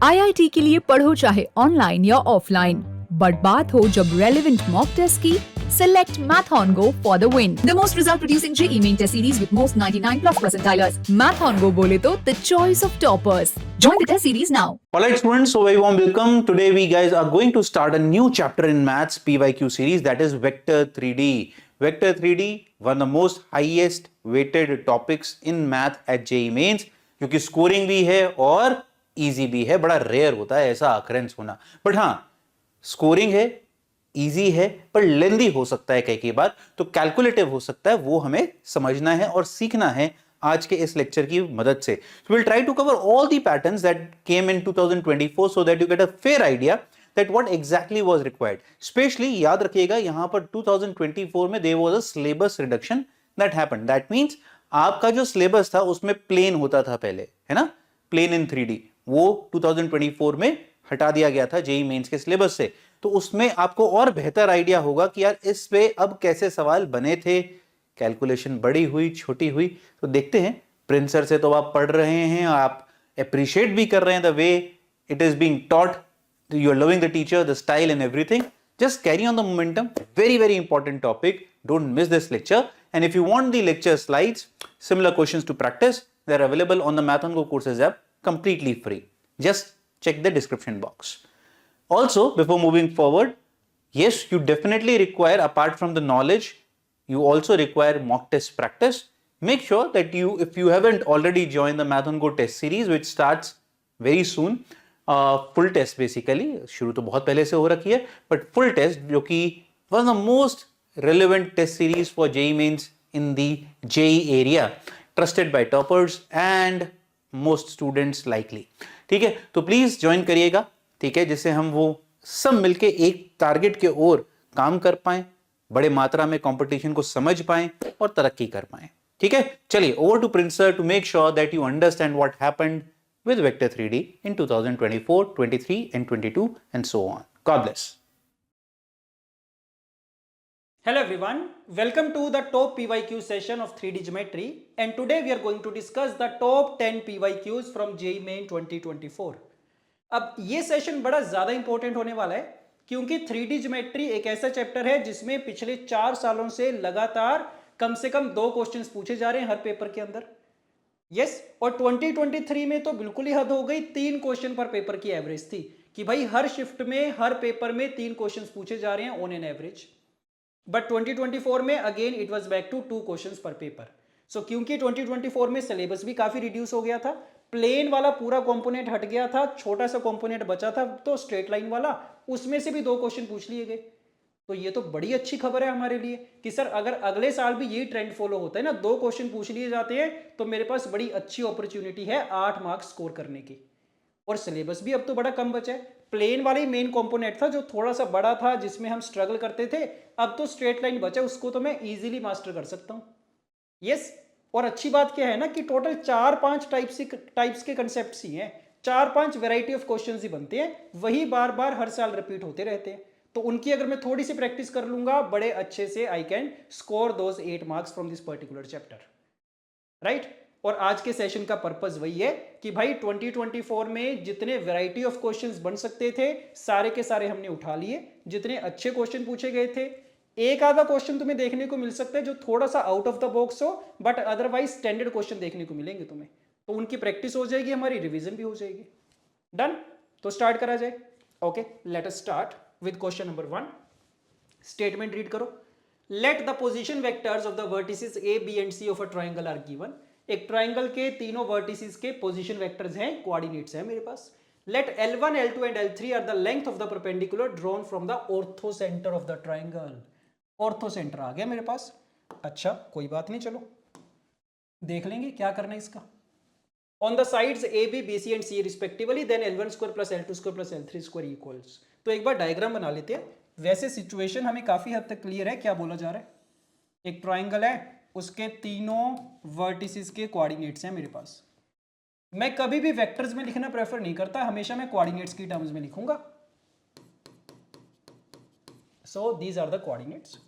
IIT के लिए पढ़ो चाहे ऑनलाइन या ऑफलाइन, बट बात हो जब रेलेवेंट मॉक टेस्ट की, select Mathongo for the win. The most result producing JEE main test series with most 99 plus percentilers. Mathongo bole to the choice of toppers. Join the test series now. Alright students, so very warm welcome. Today we guys are going to start a new chapter in maths PYQ series, that is vector 3D. Vector 3D, one of the most highest weighted topics in math at JEE mains, क्योंकि scoring भी है और easy भी है. बड़ा rare होता है ऐसा अकरेंस होना, बट हाँ स्कोरिंग है, इजी है, पर लेंदी हो सकता है कई बार, तो कैलकुलेटिव हो सकता है. वो हमें समझना है और सीखना है आज के इस लेक्चर की मदद से. So we'll try to cover all the patterns that came in 2024 so that you get a fair idea that what exactly was required. Especially याद रखिएगा यहां पर 2024 में there was a syllabus reduction that happened. That means आपका जो syllabus था उसमें plane होता था पहले, है ना, प्लेन इन 3D, वो 2024 में हटा दिया गया था जेईई मेंस के सिलेबस से. तो उसमें आपको और बेहतर आइडिया होगा कि यार इस पे अब कैसे सवाल बने थे, कैलकुलेशन बड़ी हुई छोटी हुई. तो देखते हैं. प्रिंस सर से तो आप पढ़ रहे हैं, आप अप्रिशिएट भी कर रहे हैं the way it is being taught, you are loving the teacher, the style and everything. Just carry on the momentum. Very important topic. Don't miss this lecture. And if you want the lecture slides, similar questions to practice, they are available on the Math on Go courses app completely free. Just check the description box. Also, before moving forward, yes, you definitely require, apart from the knowledge, you also require mock test practice. Make sure that you, if you haven't already joined the Math on Go test series, which starts very soon, full test basically शुरू तो बहुत पहले से हो रखी है, but full test जो कि one of the most relevant test series for JEE mains in the JEE area, trusted by toppers and most students likely. ठीक है, तो प्लीज ज्वाइन करिएगा, ठीक है, जिससे हम वो सब मिलके एक टारगेट के ओर काम कर पाए, बड़े मात्रा में कंपटीशन को समझ पाए और तरक्की कर पाए. ठीक है, चलिए over to Prince sir to make sure that you understand what happened with vector 3D in 2024, 23 and 22 and so on. God bless. Hello everyone, welcome to the top PYQ session of 3D Geometry, and today we are going to discuss the top 10 PYQs from JEE Main 2024. अब ये session बड़ा ज़्यादा important होने वाला है क्योंकि 3D Geometry एक ऐसा चैप्टर है जिसमें पिछले 4 सालों से लगातार कम से कम 2 क्वेश्चंस पूछे जा रहे हैं हर पेपर के अंदर. यस और 2023 में तो बिल्कुल ही हद हो गई. 3 क्वेश्चन पर पेपर की एवरेज थी कि भाई हर शिफ्ट में हर पेपर में 3 क्वेश्चंस पूछे जा रहे हैं ऑन एन एवरेज. बट 2024 में again it was back to 2 questions per paper. So क्योंकि 2024 में सिलेबस भी काफी रिड्यूस हो गया था, प्लेन वाला पूरा कंपोनेंट हट गया था, छोटा सा कंपोनेंट बचा था तो स्ट्रेट लाइन वाला, उसमें से भी 2 क्वेश्चन पूछ लिए गए. तो ये तो बड़ी अच्छी खबर है हमारे लिए कि सर अगर अगले साल भी यही ट्रेंड फॉलो होता है ना, 2 क्वेश्चन पूछ लिए जाते हैं, तो मेरे पास बड़ी अच्छी अपॉर्चुनिटी है 8 मार्क्स स्कोर करने की. और सिलेबस भी अब तो बड़ा कम बचा है. प्लेन वाला ही मेन कंपोनेंट था जो थोड़ा सा बड़ा था, जिसमें हम स्ट्रगल करते थे. अब तो स्ट्रेट लाइन बचा, उसको तो मैं इजीली मास्टर कर सकता हूं. यस, और अच्छी बात क्या है ना कि टोटल 4-5 टाइप्स के कंसेप्ट ही हैं, 4-5 वेराइटी ऑफ क्वेश्चन ही बनते हैं, वही बार बार हर साल रिपीट होते रहते हैं. तो उनकी अगर मैं थोड़ी सी प्रैक्टिस कर लूंगा, बड़े अच्छे से I can score those 8 marks from this particular chapter, right. और आज के सेशन का पर्पस वही है कि भाई 2024 में जितने वैरायटी ऑफ क्वेश्चंस बन सकते थे सारे के सारे हमने उठा लिए. जितने अच्छे क्वेश्चन पूछे गए थे, एक आधा क्वेश्चन तुम्हें देखने को मिल सकता है जो थोड़ा सा आउट ऑफ द बॉक्स हो, बट अदरवाइज स्टैंडर्ड क्वेश्चन देखने को मिलेंगे तुम्हें. तो उनकी प्रैक्टिस हो जाएगी, हमारी रिविजन भी हो जाएगी. डन, तो स्टार्ट करा जाए. Okay, let us start with question number 1. Statement read करो. Let the position vectors of the vertices A, B and C of a triangle are given. एक ट्राइंगल के तीनों वर्टिसेस के पोजीशन वेक्टर्स हैं, coordinates हैं मेरे पास. Let L1, L2 and L3 are the length of the perpendicular drawn from the orthocenter of the triangle. ऑर्थोसेंटर आ गया मेरे पास. अच्छा, कोई बात नहीं, चलो देख लेंगे क्या करना है इसका. On the sides A, B, B, C and C respectively, then L1 square plus L2 square plus L3 square equals. तो एक बार डायग्राम बना लेते हैं. वैसे सिचुएशन हमें काफी हद तक क्लियर है, क्या बोला जा रहा है. एक ट्राइंगल है, उसके तीनों वर्टिसेस के कोऑर्डिनेट्स हैं मेरे पास. मैं कभी भी वेक्टर्स में लिखना प्रेफर नहीं करता, हमेशा मैं कोऑर्डिनेट्स की टर्म्स में लिखूंगा. So these are the coordinates.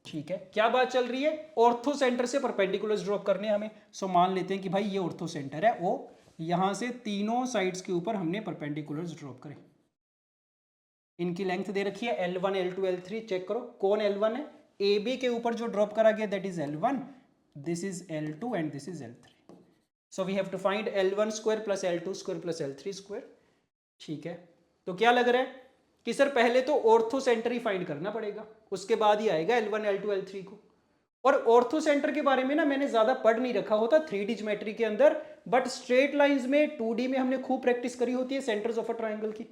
ठीक है, क्या बात चल रही है, ऑर्थो सेंटर से परपेंडिकुलर ड्रॉ करने हमें. सो मान लेते हैं कि भाई ये ऑर्थो सेंटर है ओ, यहां से तीनों साइड्स के ऊपर हमने परपेंडिकुलर्स ड्रॉप करें। इनकी लेंथ दे रखी है L1 L2 L3, चेक करो कौन L1 है, AB के ऊपर जो ड्रॉप करा गया that is L1, this is L2 and this is L3। So we have to find L1 square plus L2 square plus L3 square. ठीक है, तो क्या लग रहा है कि सर पहले तो ऑर्थो सेंटर ही फाइंड करना पड़ेगा, उसके बाद ही आएगा L1 L2 L3 को। और ऑर्थो सेंटर के बारे में ना मैंने ज्यादा पढ़ नहीं रखा होता 3D ज्योमेट्री के अंदर, बट स्ट्रेट लाइंस में 2D में हमने खूब प्रैक्टिस करी होती है सेंटर्स ऑफ अ ट्राइंगल की।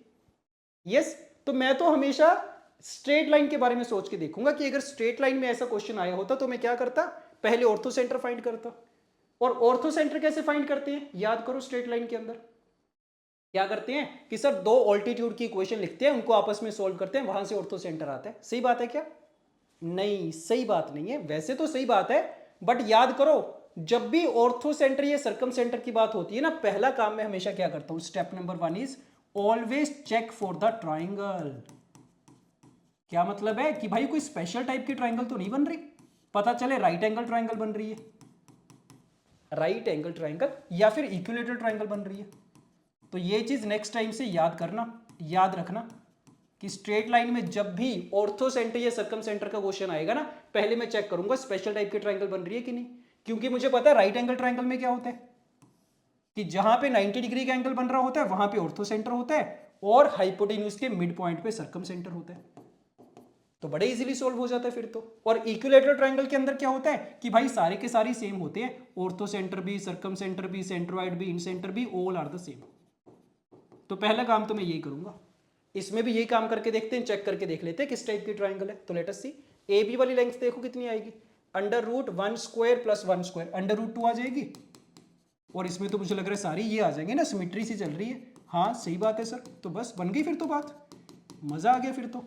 यस, तो मैं तो हमेशा स्ट्रेट लाइन के बारे में सोच के देखूंगा कि अगर स्ट्रेट लाइन में ऐसा क्वेश्चन आया होता तो मैं क्या करता, पहले ऑर्थो सेंटर फाइंड करता। और ऑर्थो सेंटर कैसे फाइंड करते हैं, याद करो स्ट्रेट लाइन के अंदर क्या करते हैं कि सर दो ऑल्टीट्यूड की इक्वेशन लिखते हैं, उनको आपस में सॉल्व करते हैं, वहां से ऑर्थो सेंटर आता है। सही बात है क्या? नहीं, सही बात नहीं है। वैसे तो सही बात है, बट याद करो जब भी ऑर्थो सेंटर या सर्कम सेंटर की बात होती है ना, पहला काम मैं हमेशा क्या करता हूं, step number 1 is always check for the triangle. क्या मतलब है कि भाई कोई स्पेशल टाइप की ट्राइंगल तो नहीं बन रही, पता चले राइट एंगल ट्राइंगल बन रही है, राइट एंगल ट्राइंगल या फिर इक्विलेटरल ट्राइंगल बन रही है। तो ये चीज नेक्स्ट टाइम से याद करना, याद रखना कि स्ट्रेट लाइन में जब भी ऑर्थो सेंटर या सर्कम सेंटर का क्वेश्चन आएगा ना, पहले मैं चेक करूंगा स्पेशल टाइप की ट्राइंगल बन रही है कि नहीं, क्योंकि मुझे पता है राइट एंगल ट्राइंगल में क्या होता है कि जहां पे 90 डिग्री का एंगल बन रहा होता है वहां पे ऑर्थो सेंटर होता है और हाइपोटेन्यूज के मिड पॉइंट पे सर्कम सेंटर होता है, तो बड़े इजीली सोल्व हो जाता है फिर तो। और इक्विलेटरल ट्राइंगल के अंदर क्या होता है कि भाई सारे के सारे सेम होते हैं, ऑर्थो सेंटर भी, सर्कम सेंटर भी, सेंट्रोइड भी, इन सेंटर भी, ऑल आर द सेम। तो पहला काम तो मैं यही करूंगा, इसमें भी यही काम करके देखते हैं, चेक करके देख लेते हैं किस टाइप की ट्राइंगल है। तो let us see, A B वाली लेंथ देखो कितनी आएगी, √1 स्क्वायर प्लस 1 स्क्वायर, √2 आ जाएगी। और इसमें तो मुझे लग रहा है सारी ये आ जाएंगे ना, सिमेट्री सी चल रही है। हाँ सही बात है सर, तो बस बन गई फिर तो बात, मजा आ गया फिर तो।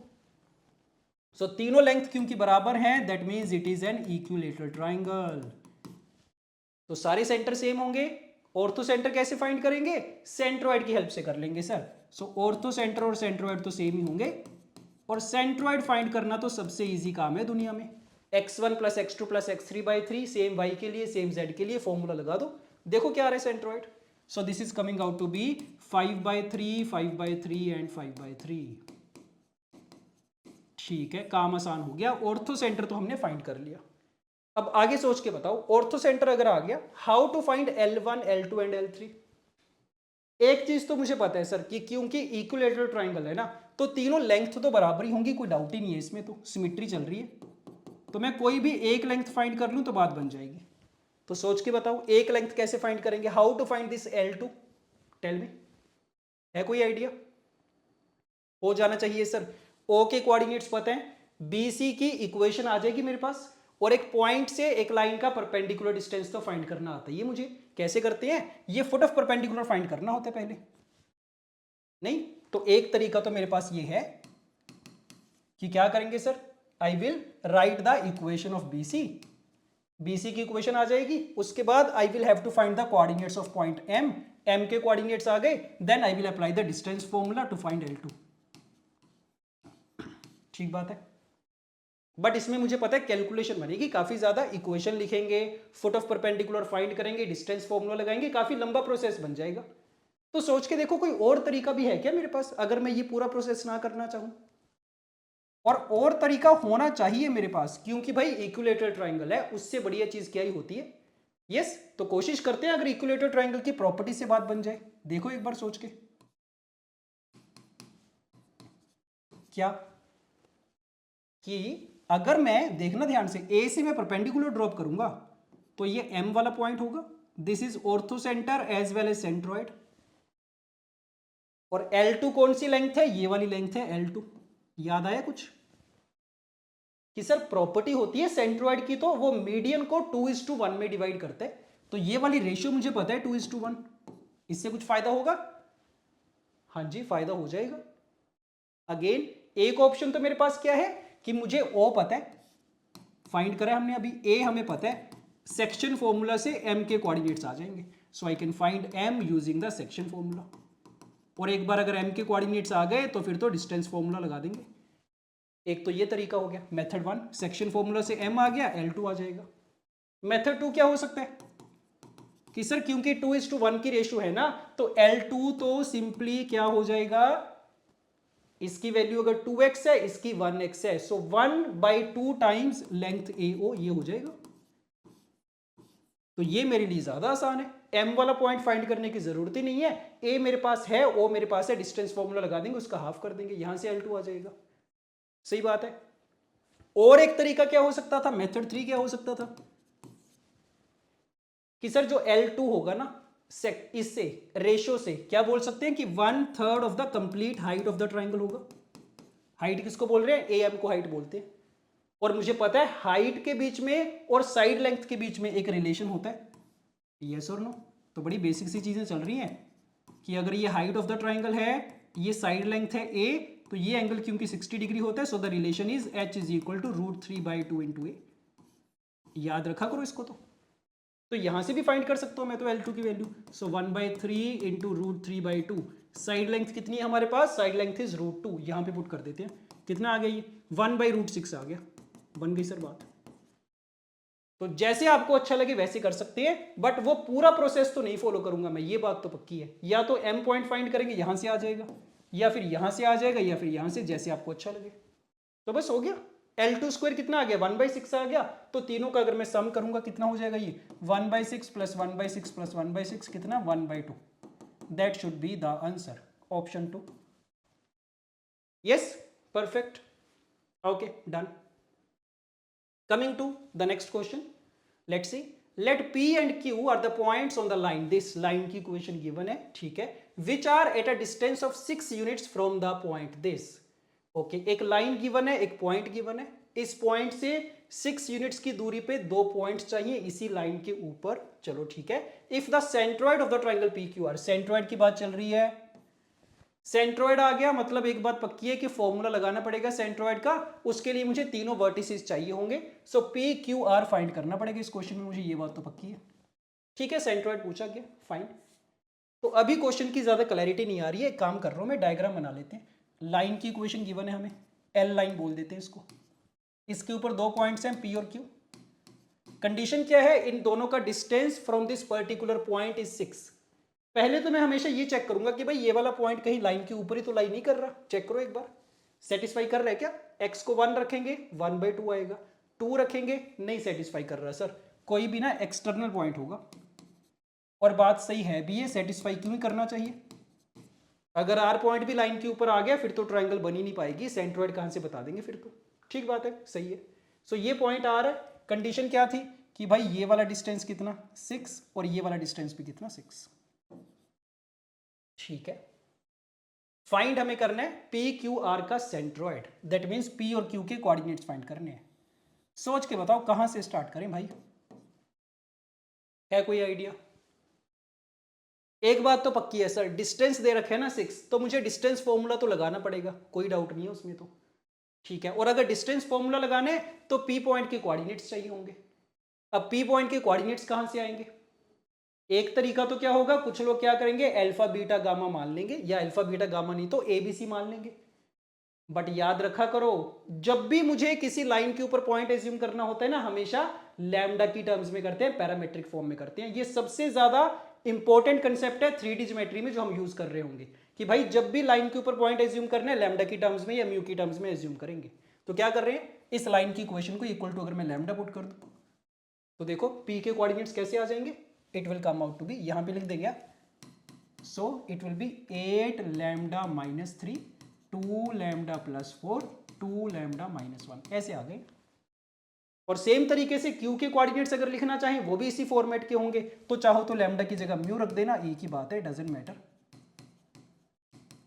सो तीनों लेंथ क्योंकि बराबर हैं, that means it is an equilateral triangle. तो सारे सेंटर सेम होंगे। ऑर्थो सेंटर कैसे फाइंड करेंगे, सेंट्रोइड की हेल्प से कर लेंगे सर। सो ऑर्थो सेंटर और सेंट्रोइड तो सेम ही होंगे, और सेंट्रोइड फाइंड करना तो सबसे इजी काम है दुनिया में। x1 plus x2 plus x3/3 same y के लिए सेम z के लिए, फॉर्मूला लगा दो, देखो क्या आ रहा है centroid. So this is coming out to be 5/3 5/3 and 5/3। ठीक है, काम आसान हो गया, ऑर्थो सेंटर तो हमने फाइंड कर लिया। अब आगे सोच के बताओ, ऑर्थो सेंटर अगर आ गया, how to find L1 L2 and L3। एक चीज तो मुझे पता है सर कि क्योंकि इक्विलेटरल ट्राइंगल है ना, तो तीनों लेंथ तो बराबर ही होंगी, कोई डाउट ही नहीं है इसमें, तो सिमेट्री चल रही है, तो मैं कोई भी एक लेंथ फाइंड कर लूं तो बात बन जाएगी। तो सोच के बताओ एक लेंथ कैसे फाइंड करेंगे, how to find this L2, tell me, है कोई आइडिया? हो जाना चाहिए सर। ओ के कोऑर्डिनेट्स पता है, BC की इक्वेशन आ जाएगी मेरे पास, और एक पॉइंट से एक लाइन का परपेंडिकुलर डिस्टेंस तो फाइंड करना आता है। ये मुझे कैसे करते हैं, ये फुट ऑफ परपेंडिकुलर फाइंड करना होता है पहले, नहीं तो एक तरीका तो मेरे पास ये है कि क्या करेंगे sir, I will write the equation of BC की इक्वेशन आ जाएगी, उसके बाद I will have to find the coordinates of point M के कोऑर्डिनेट्स आ गए, then I will apply the distance formula to find L2। ठीक बात है, बट इसमें मुझे पता है कैलकुलेशन बनेगी काफी ज्यादा, इक्वेशन लिखेंगे, फुट ऑफ परपेंडिकुलर फाइंड करेंगे, डिस्टेंस फॉर्मूला लगाएंगे, काफी लंबा प्रोसेस बन जाएगा। तो सोच के देखो कोई और तरीका भी है क्या मेरे पास, अगर मैं ये पूरा प्रोसेस ना करना चाहूं, और तरीका होना चाहिए मेरे पास, क्योंकि भाई इक्विलेटरल ट्राइंगल है, उससे बढ़िया चीज क्या ही होती है। यस, तो कोशिश करते हैं अगर इक्विलेटरल ट्राइंगल की प्रॉपर्टी से बात बन जाए, देखो एक बार सोच के, क्या कि अगर मैं, देखना ध्यान से, ए से मैं परपेंडिकुलर ड्रॉप करूंगा तो ये M वाला पॉइंट होगा, this is orthocentre as well as centroid, और L2 कौन सी लेंथ है, ये वाली लेंथ है L2। याद आया कुछ कि सर प्रॉपर्टी होती है सेंट्रोइड की, तो वो मीडियन को 2:1 में डिवाइड करते हैं, तो ये वाली रेशियो मुझे पता है 2:1, इससे कुछ फायदा होगा? हाँ जी, फायदा हो जाएगा। अगेन एक ऑप्शन तो मेरे पास क्या है कि मुझे O पता है, फाइंड करा हमने अभी, A हमें पता है, सेक्शन फॉर्मूला से M के कोऑर्डिनेट्स आ जाएंगे, so I can find M using the section formula. और एक बार अगर M के कोऑर्डिनेट्स आ गए तो फिर तो डिस्टेंस फॉर्मूला लगा देंगे। एक तो ये तरीका हो गया, मेथड 1, सेक्शन फॉर्मूला से M आ गया, L2 आ जाएगा। मेथड 2 क्या हो सकता है, कि सर क्योंकि 2:1 की रेशियो है ना, तो L2 तो सिंपली क्या हो जाएगा, इसकी वैल्यू अगर 2x है, इसकी 1x है, सो 1/2 टाइम्स लेंथ AO ये हो जाएगा। तो ये मेरे लिए ज्यादा आसान है, m वाला पॉइंट फाइंड करने की जरूरत ही नहीं है, a मेरे पास है, o मेरे पास है, डिस्टेंस फॉर्मूला लगा देंगे, उसका हाफ कर देंगे, यहां से L2 आ जाएगा। सही बात है। और एक तरीका क्या हो सकता था, मेथड 3 क्या हो सकता था कि सर जो L2 होगा ना इससे रेशियो से क्या बोल सकते हैं कि 1/3 of the complete height of the triangle होगा। हाइट किसको बोल रहे हैं, AM को हाइट बोलते हैं। और मुझे पता है हाइट के बीच में और साइड लेंथ के बीच में एक रिलेशन होता है, यस और नो। तो बड़ी बेसिक सी चीजें चल रही हैं कि अगर ये हाइट ऑफ द ट्राइंगल है, ये साइड लेंथ है A, तो ये एंगल क्योंकि 60 डिग्री होता है, so the relation is H is equal to √3/2 into A। याद रखा करो इसको। तो यहां से भी फाइंड कर सकता हूं मैं तो L2 की वैल्यू, सो 1/3 इंटू √3/2। साइड लेंथ कितनी है हमारे पास, साइड लेंथ इज √2, यहां पे पुट कर देते हैं, कितना आ गया ये 1/√6 आ गया, बन गई सर बात। तो जैसे आपको अच्छा लगे वैसे कर सकते हैं, बट वो पूरा प्रोसेस तो नहीं फॉलो करूंगा मैं, ये बात तो पक्की है। या तो m पॉइंट फाइंड करेंगे, यहां से आ जाएगा, या फिर यहां से आ जाएगा, या फिर यहां से, जैसे आपको अच्छा लगे। तो बस हो गया। L2² कितना आ गया, 1/6 आ गया। तो तीनों का अगर मैं सम करूंगा कितना हो जाएगा ये 1/6 प्लस 1/6 प्लस 1/6 कितना 1/2। That should be the answer, option 2। Yes, perfect, okay, done. Coming to the next question, let's see. Let P and Q are the points on the line. This line की equation given है, ठीक है, which are at a distance of 6 units from the point this. Okay, एक line given है, एक point given है, इस point से 6 units की दूरी पे 2 points चाहिए इसी line के ऊपर। चलो ठीक है। If the centroid of the triangle PQR, centroid की बात चल रही है, सेंट्रोइड आ गया, मतलब एक बात पक्की है कि फॉर्मूला लगाना पड़ेगा सेंट्रोइड का, उसके लिए मुझे तीनों वर्टिसेस चाहिए होंगे, सो PQR फाइंड करना पड़ेगा इस क्वेश्चन में, मुझे ये बात तो पक्की है। ठीक है, सेंट्रोइड पूछा गया, फाइन। तो अभी क्वेश्चन की ज्यादा क्लैरिटी नहीं आ रही है, एक काम कर रहा हूं मैं, डायग्राम बना लेते हैं। लाइन की इक्वेशन गिवन है हमें, L लाइन बोल देते हैं इसको, इसके ऊपर 2 पॉइंट्स हैं P और Q। कंडीशन क्या है, इन दोनों का distance from this particular point is 6। पहले तो मैं हमेशा ये चेक करूंगा कि भाई ये वाला पॉइंट कहीं लाइन के ऊपर ही तो लाइन नहीं कर रहा, चेक करो एक बार, सेटिस्फाई कर रहा है क्या। x को 1 रखेंगे 1/2 आएगा, 2 रखेंगे नहीं सेटिस्फाई कर रहा सर, कोई भी ना एक्सटर्नल पॉइंट होगा। और बात सही है भी, ये सेटिस्फाई क्यों ही करना चाहिए। अगर R पॉइंट भी लाइन के ऊपर आ गया फिर तो ट्राइंगल बन ही नहीं पाएगी, सेंट्रोइड कहां से बता देंगे फिर तो। ठीक बात है, सही है। सो ये पॉइंट R है, कंडीशन क्या थी कि भाई ये वाला डिस्टेंस कितना 6 और ये वाला डिस्टेंस भी कितना 6। ठीक है, फाइंड हमें करना है PQR का सेंट्रोइड, दैट मींस P और Q के कोऑर्डिनेट्स फाइंड करने हैं। सोच के बताओ कहां से स्टार्ट करें भाई, है कोई आइडिया। एक बात तो पक्की है सर, डिस्टेंस दे रखे है ना 6, तो मुझे डिस्टेंस फॉर्मूला तो लगाना पड़ेगा, कोई डाउट नहीं है उसमें तो। ठीक है, और अगर डिस्टेंस फॉर्मूला लगाने तो P पॉइंट के कोऑर्डिनेट्स चाहिए होंगे। अब P पॉइंट के कोऑर्डिनेट्स कहां से आएंगे। एक तरीका तो क्या होगा, कुछ लोग क्या करेंगे अल्फा बीटा गामा मान लेंगे, या अल्फा बीटा गामा नहीं तो ABC मान लेंगे। बट याद रखा करो, जब भी मुझे किसी लाइन के ऊपर पॉइंट एज्यूम करना होता है ना, हमेशा लैम्डा की टर्म्स में करते हैं, पैरामेट्रिक फॉर्म में करते हैं। ये सबसे ज्यादा इंपॉर्टेंट कंसेप्ट है 3D ज्योमेट्री में जो हम यूज कर रहे होंगे, कि भाई जब भी लाइन के ऊपर पॉइंट एज्यूम करना है लैम्डा की टर्म्स में या म्यू की टर्म्स में एज्यूम करेंगे। तो क्या कर रहे हैं, इस लाइन की इक्वेशन को इक्वल टू अगर मैं लैम्डा पुट कर दूं तो देखो P के कोऑर्डिनेट्स कैसे आ जाएंगे, it will come out to be, यहां पे लिख देंगे, so it will be 8 lambda minus 3 2 lambda plus 4 2 lambda minus 1, ऐसे आ गए। और सेम तरीके से Q के कोऑर्डिनेट्स अगर लिखना चाहें वो भी इसी फॉर्मेट के होंगे, तो चाहो तो लैम्डा की जगह म्यू रख देना, एक ही बात है, डजंट मैटर।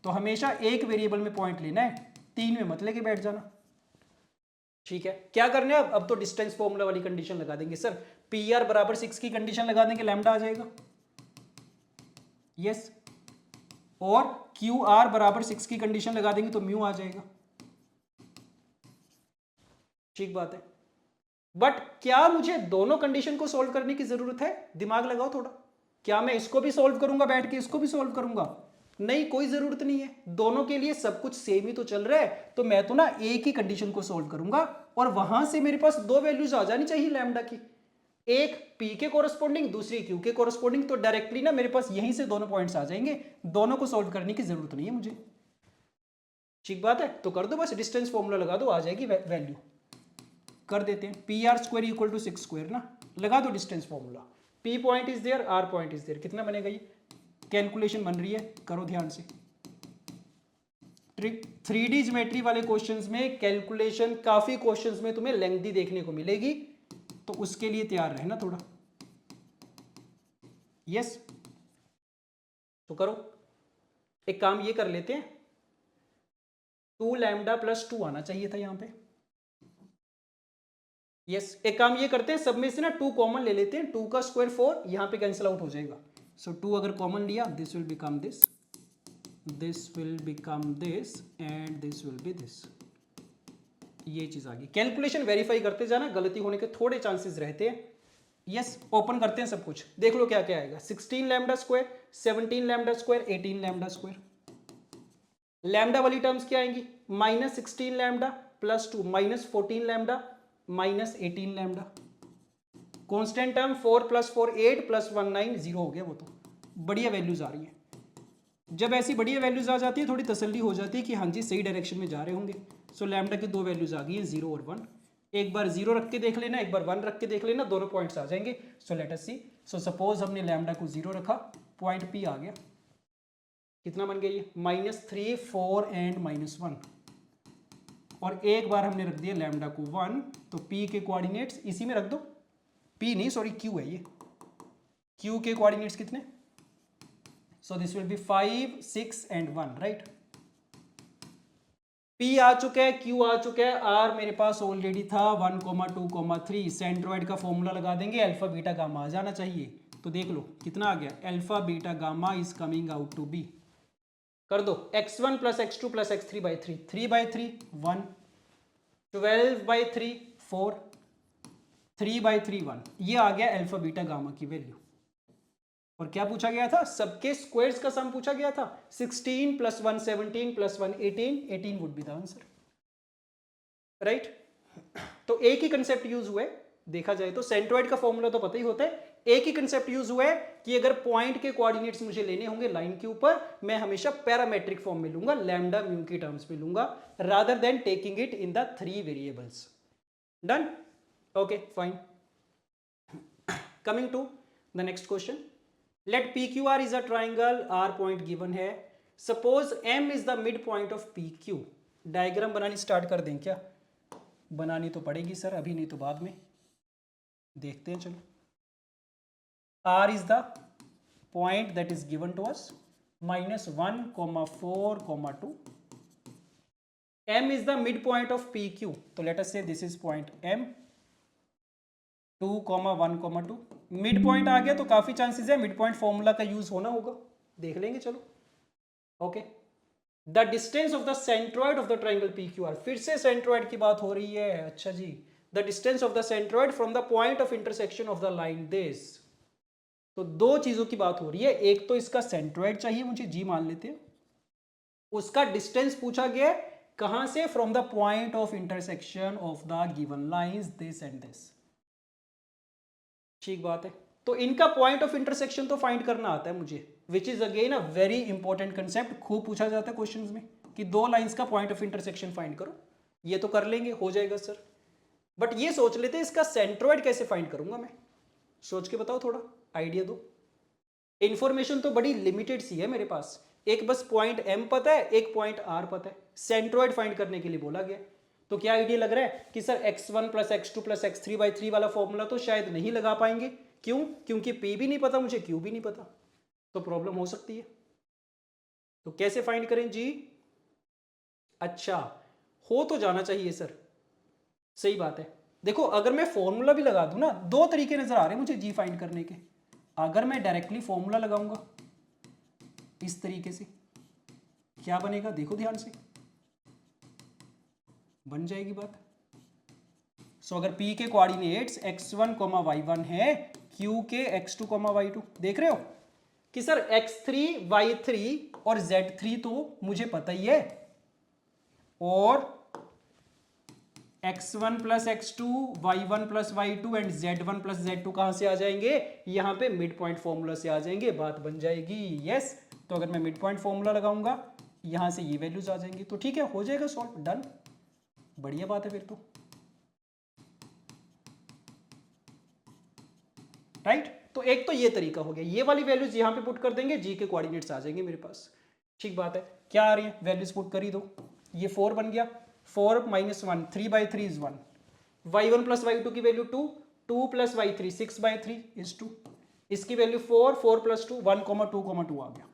तो हमेशा एक वेरिएबल में पॉइंट लेना है, 3 में मत लेके बैठ जाना। ठीक है, क्या करना है अब तो डिस्टेंस फॉर्मूला वाली कंडीशन लगा देंगे सर, PR बराबर 6 की कंडीशन लगा देंगे, लैम्डा आ जाएगा, यस। और QR बराबर 6 की कंडीशन लगा देंगे तो म्यू आ जाएगा। ठीक बात है, बट क्या मुझे दोनों कंडीशन को सोल्व करने की जरूरत है, दिमाग लगाओ थोड़ा। क्या मैं इसको भी सोल्व करूंगा बैठ के, इसको भी सोल्व करूंगा, नहीं, कोई जरूरत नहीं है, दोनों के लिए सब कुछ सेम ही तो चल रहा है। तो मैं तो ना एक ही कंडीशन को सोल्व करूंगा और वहां से मेरे पास 2 वैल्यूज आ जानी चाहिए लैम्डा की। एक P के कोरस्पोंडिंग, दूसरी Q के कोरस्पोंडिंग, तो डायरेक्टली ना मेरे पास यहीं से दोनों पॉइंट्स आ जाएंगे, दोनों को सोल्व करने की जरूरत नहीं है मुझे। ठीक बात है, तो कर दो बस, डिस्टेंस फॉर्मूला लगा दो, आ जाएगी वैल्यू। कर देते हैं PR square equal to 6 square ना, लगा दो distance formula. P point is there, R point is there, कितना बनेगा ये? कैलकुलेशन बन रही है, करो ध्यान से। ट्रिक 3D ज्योमेट्री वाले क्वेश्चंस में कैलकुलेशन काफी क्वेश्चंस में तुम्हें लेंथी देखने को मिलेगी, तो उसके लिए तैयार रहना थोड़ा। यस, तो करो, एक काम ये कर लेते हैं, 2 लैम्डा प्लस 2 आना चाहिए था यहां पे। यस, एक काम ये करते हैं, सब में से ना 2 कॉमन ले लेते हैं, 2 का स्क्वायर 4, यहां पे कैंसिल आउट हो जाएगा। सो 2 अगर कॉमन लिया, this will become this, this will become this and this will B this. ये चीज आ गई। कैलकुलेशन वेरीफाई करते जाना, गलती होने के थोड़े चांसेस रहते हैं। यस, ओपन करते हैं सब कुछ, देख लो क्या क्या आएगा। 16 lambda square, 17 lambda square, 18 lambda square. Lambda वाली टर्म्स क्या आएंगी? -16 lambda plus 2 -14 lambda -18 lambda. Constant term 4 + 4 8 + 1 9, 0 हो गया वो तो। बढ़िया वैल्यूज आ रही हैं। जब ऐसी बढ़िया वैल्यूज आ जाती है थोड़ी तसल्ली हो जाती है कि हाँ जी सही डायरेक्शन में जा रहे होंगे। सो लैम्डा की 2 वैल्यूज आ गई हैं, 0 और 1। एक बार 0 रख के देख लेना, एक बार 1 रख के देख लेना, दोनों पॉइंट्स आ जाएंगे। सो let us see. So suppose हमने लैम्डा को 0 रखा, पॉइंट P आ गया, कितना बन गया ये? -3 4 एंड -1। और एक बार हमने रख दिया लैम्डा को 1, तो P के कोऑर्डिनेट्स इसी में रख दो। P नहीं, सॉरी Q है ये। Q के कोऑर्डिनेट्स कितने? सो this will be 5 6 and 1, right. P आ चुका है, Q आ चुका है, R मेरे पास ऑलरेडी था 1 2 3। सेंट्रोइड का फॉर्मूला लगा देंगे, अल्फा बीटा गामा आ जाना चाहिए। तो देख लो कितना आ गया, alpha beta gamma is coming out to be. कर दो, x1 + x2 + x3/3, 3/3 1, 12/3 4, 3/3 1। ये आ गया अल्फा बीटा गामा की वैल्यू। और क्या पूछा गया था? सबके स्क्वायर्स का सम पूछा गया था। 16 + 1 17 + 1 18, 18 would be the answer, right. तो एक ही कंसेप्ट यूज हुआ है, देखा जाए तो सेंट्रोइड का फॉर्मूला तो पता ही होता है। एक ही कंसेप्ट यूज हुआ है कि अगर पॉइंट के कोऑर्डिनेट्स मुझे लेने होंगे लाइन के ऊपर, मैं हमेशा पैरामेट्रिक फॉर्म में लूंगा, लैम्डा म्यू की टर्म्स में लूंगा, rather than taking it in the 3 variables. Done? Okay fine. Coming to the next question. Let PQR is a triangle, R point given है। Suppose M is the mid point of PQ। Diagram बनानी start कर दें क्या? बनानी तो पड़ेगी sir, अभी नहीं तो बाद में देखते हैं। चलो, R is the point that is given to us, -1, 4, 2. M is the midpoint of PQ. So let us say this is point M, 2, 1, 2. Midpoint आ गया तो काफी चांसेस है midpoint फॉर्मूला का यूज होना होगा, देख लेंगे। चलो, okay. The distance of the centroid of the triangle PQR, फिर से सेंट्रॉइड की बात हो रही है। अच्छा जी, the distance of the centroid from the point of intersection of the line this. तो दो चीजों की बात हो रही है, एक तो इसका सेंट्रॉइड चाहिए मुझे, G मान लेते हैं, उसका डिस्टेंस पूछा गया है कहां से? From the point of intersection of the given lines this and this. ठीक बात है। तो इनका पॉइंट ऑफ इंटरसेक्शन तो फाइंड करना आता है मुझे, which is again a very important concept. खूब पूछा जाता है क्वेश्चंस में कि दो लाइंस का पॉइंट ऑफ इंटरसेक्शन फाइंड करो। ये तो कर लेंगे, हो जाएगा सर, बट ये सोच लेते हैं इसका सेंट्रॉइड कैसे फाइंड करूंगा मैं। सोच के बताओ, थोड़ा आइडिया दो। इंफॉर्मेशन तो बड़ी लिमिटेड सी है मेरे पास, एक बस पॉइंट M पता है, एक पॉइंट R पता है, सेंट्रॉइड फाइंड करने के लिए बोला गया। तो क्या आइडिया लग रहा है कि सर x1 + x2 + x3/3 वाला फॉर्मूला तो शायद नहीं लगा पाएंगे। क्यों? क्योंकि P भी नहीं पता मुझे, Q भी नहीं पता, तो प्रॉब्लम हो सकती है। तो कैसे फाइंड करें जी? अच्छा, हो तो जाना चाहिए सर, सही बात है। देखो, अगर मैं फॉर्मूला भी लगा दूं ना, दो तरीके नजर आ रहे हैं मुझे G फाइंड करने के। अगर मैं डायरेक्टली फॉर्मूला लगाऊंगा इस तरीके से, क्या बनेगा? देखो ध्यान से, बन जाएगी बात। सो अगर P के कोऑर्डिनेट्स x1, y1 है, Q के x2, y2, देख रहे हो कि सर x3, y3 और z3 तो मुझे पता ही है, और x1 plus x2, y1 plus y2 and z1 plus z2 कहां से आ जाएंगे? यहां पे मिड पॉइंट फॉर्मूला से आ जाएंगे, बात बन जाएगी। यस, तो अगर मैं मिड पॉइंट फॉर्मूला लगाऊंगा यहां से ये वैल्यूज आ जाएंगी, तो ठीक है, हो जाएगा सॉल्व, डन, बढ़िया बात है फिर तो, राइट। तो एक तो ये तरीका हो गया, ये वाली वैल्यूज यहां पे पुट कर देंगे, जी के कोऑर्डिनेट्स आ जाएंगे मेरे पास, ठीक बात है। क्या आ रही है वैल्यूज पुट कर ही दो, ये 4 बन गया, 4 minus 1, 3/3 is 1, y1 plus y2 की वैल्यू 2, 2 प्लस y3 6/3 इज 2, इसकी वैल्यू 4, 4 प्लस 2 1, 2, 2 आ गया।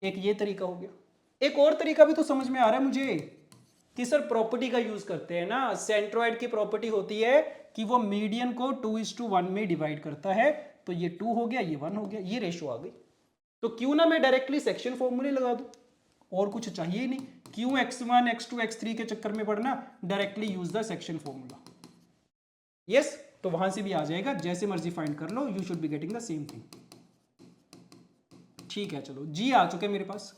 एक ये तरीका हो गया। एक और तरीका भी तो समझ में आ रहा है मुझे कि सर प्रॉपर्टी का यूज करते हैं ना, सेंट्रोइड की प्रॉपर्टी होती है कि वो मीडियन को 2:1 में डिवाइड करता है, तो ये 2 हो गया, ये 1 हो गया, ये रेशो आ गई। तो क्यों ना मैं डायरेक्टली सेक्शन फॉर्मूले लगा दूं, और कुछ चाहिए ही नहीं, क्यों x1 x2 x3 के चक्कर में पड़ना, directly use the section formula. Yes, तो वहां से भी आ जाएगा, जैसे मर्जी फाइंड कर लो, you should be getting the same thing. ठीक है, चलो जी आ चुके मेरे पास,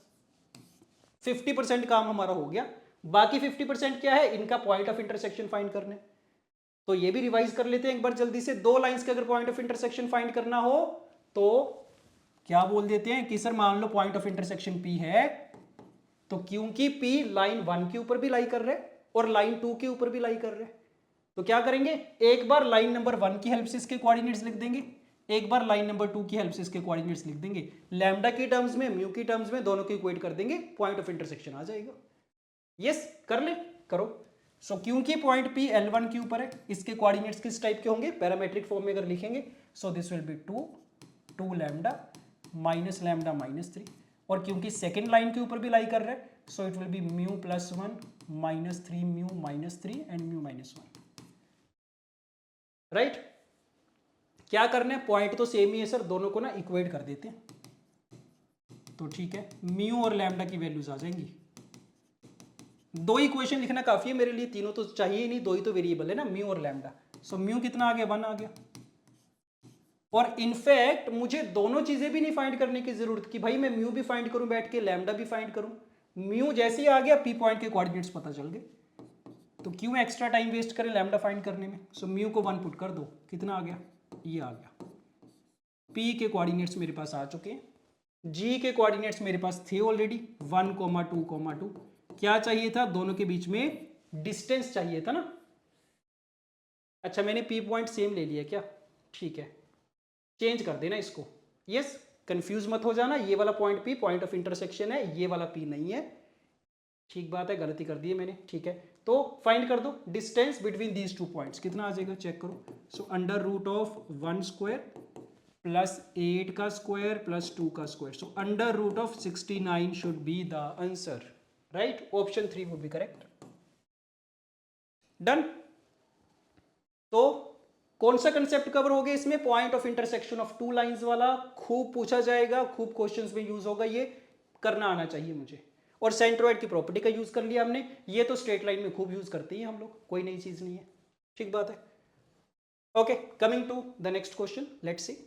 50% काम हमारा हो गया, बाकी 50% क्या है, इनका पॉइंट ऑफ इंटरसेक्शन फाइंड करने। तो ये भी रिवाइज कर लेते हैं एक बार जल्दी से। दो लाइंस के अगर पॉइंट ऑफ इंटरसेक्शन फाइंड करना हो तो क्या बोल देते हैं कि सर मान लो पॉइंट ऑफ इंटरसेक्शन P है, तो क्योंकि P लाइन 1 के ऊपर भी लाई कर रहे और लाइन 2 के ऊपर भी लाई कर रहे, तो क्या करेंगे, एक बार लाइन नंबर 1 की हेल्प से इसके कोऑर्डिनेट्स लिख देंगे, एक बार लाइन नंबर 2 की हेल्प से इसके कोऑर्डिनेट्स लिख देंगे, लैम्डा की टर्म्स में, म्यू की टर्म्स में, दोनों को इक्वेट कर देंगे, पॉइंट ऑफ इंटरसेक्शन आ जाएगा। यस, कर ले, करो। सो क्योंकि पॉइंट P L1 के ऊपर है, इसके कोऑर्डिनेट्स किस टाइप के होंगे, पैरामेट्रिक फॉर्म में अगर लिखेंगे, सो this will B 2 lambda minus lambda minus 3, और क्योंकि सेकेंड लाइन के ऊपर भी लाई कर रहा है, सो it will B mu plus 1 minus 3 mu minus 3 and mu minus 1, right. क्या करना है, पॉइंट तो सेम ही है सर, दोनों को ना इक्वेट कर देते हैं, तो ठीक है, म्यू और लैम्डा की वैल्यूज आ जाएंगी। दो इक्वेशन लिखना काफी है मेरे लिए, तीनों तो चाहिए ही नहीं, दो ही तो वेरिएबल है ना, म्यू और लैम्डा। सो म्यू कितना आ गया, 1 आ गया, और इनफैक्ट मुझे दोनों चीजें भी नहीं फाइंड करने की जरूरत कि भाई मैं म्यू भी फाइंड करूं बैठ के, लैम्डा भी फाइंड करूं। म्यू जैसे ही आ गया, पी पॉइंट के कोऑर्डिनेट्स पता चल गए, तो क्यों एक्स्ट्रा टाइम वेस्ट करें लैम्डा फाइंड करने में। सो म्यू को 1 पुट कर दो, कितना आ गया, ये आ गया। पी के कोऑर्डिनेट्स मेरे पास आ चुके हैं, जी के कोऑर्डिनेट्स मेरे पास थे ऑलरेडी, 1, 2, 2। क्या चाहिए था, दोनों के बीच में डिस्टेंस चाहिए था ना। अच्छा, मैंने पी पॉइंट सेम ले लिया क्या, ठीक है, चेंज कर देना इसको। यस, कंफ्यूज मत हो जाना, ये वाला point P point of intersection है, ये वाला P नहीं है, ठीक बात है, गलती कर दी है मैंने, ठीक है। तो फाइंड कर दो डिस्टेंस बिटवीन दीज 2 पॉइंट्स, कितना आ जाएगा चेक करो। So under root of 1 square plus 8 का स्क्वायर प्लस 2 का square, so under root of 69 should be the answer, right. Option 3 would be correct, done. तो कौन सा कंसेप्ट कवर हो गया इसमें, point of intersection of 2 lines वाला, खूब पूछा जाएगा, खूब क्वेश्चंस में यूज होगा, ये करना आना चाहिए मुझे। और सेंट्रोइड की प्रॉपर्टी का यूज कर लिया हमने, ये तो स्ट्रेट लाइन में खूब यूज करते हैं हम लोग, कोई नई चीज नहीं है, ठीक बात है। Okay, coming to the next question, let's see.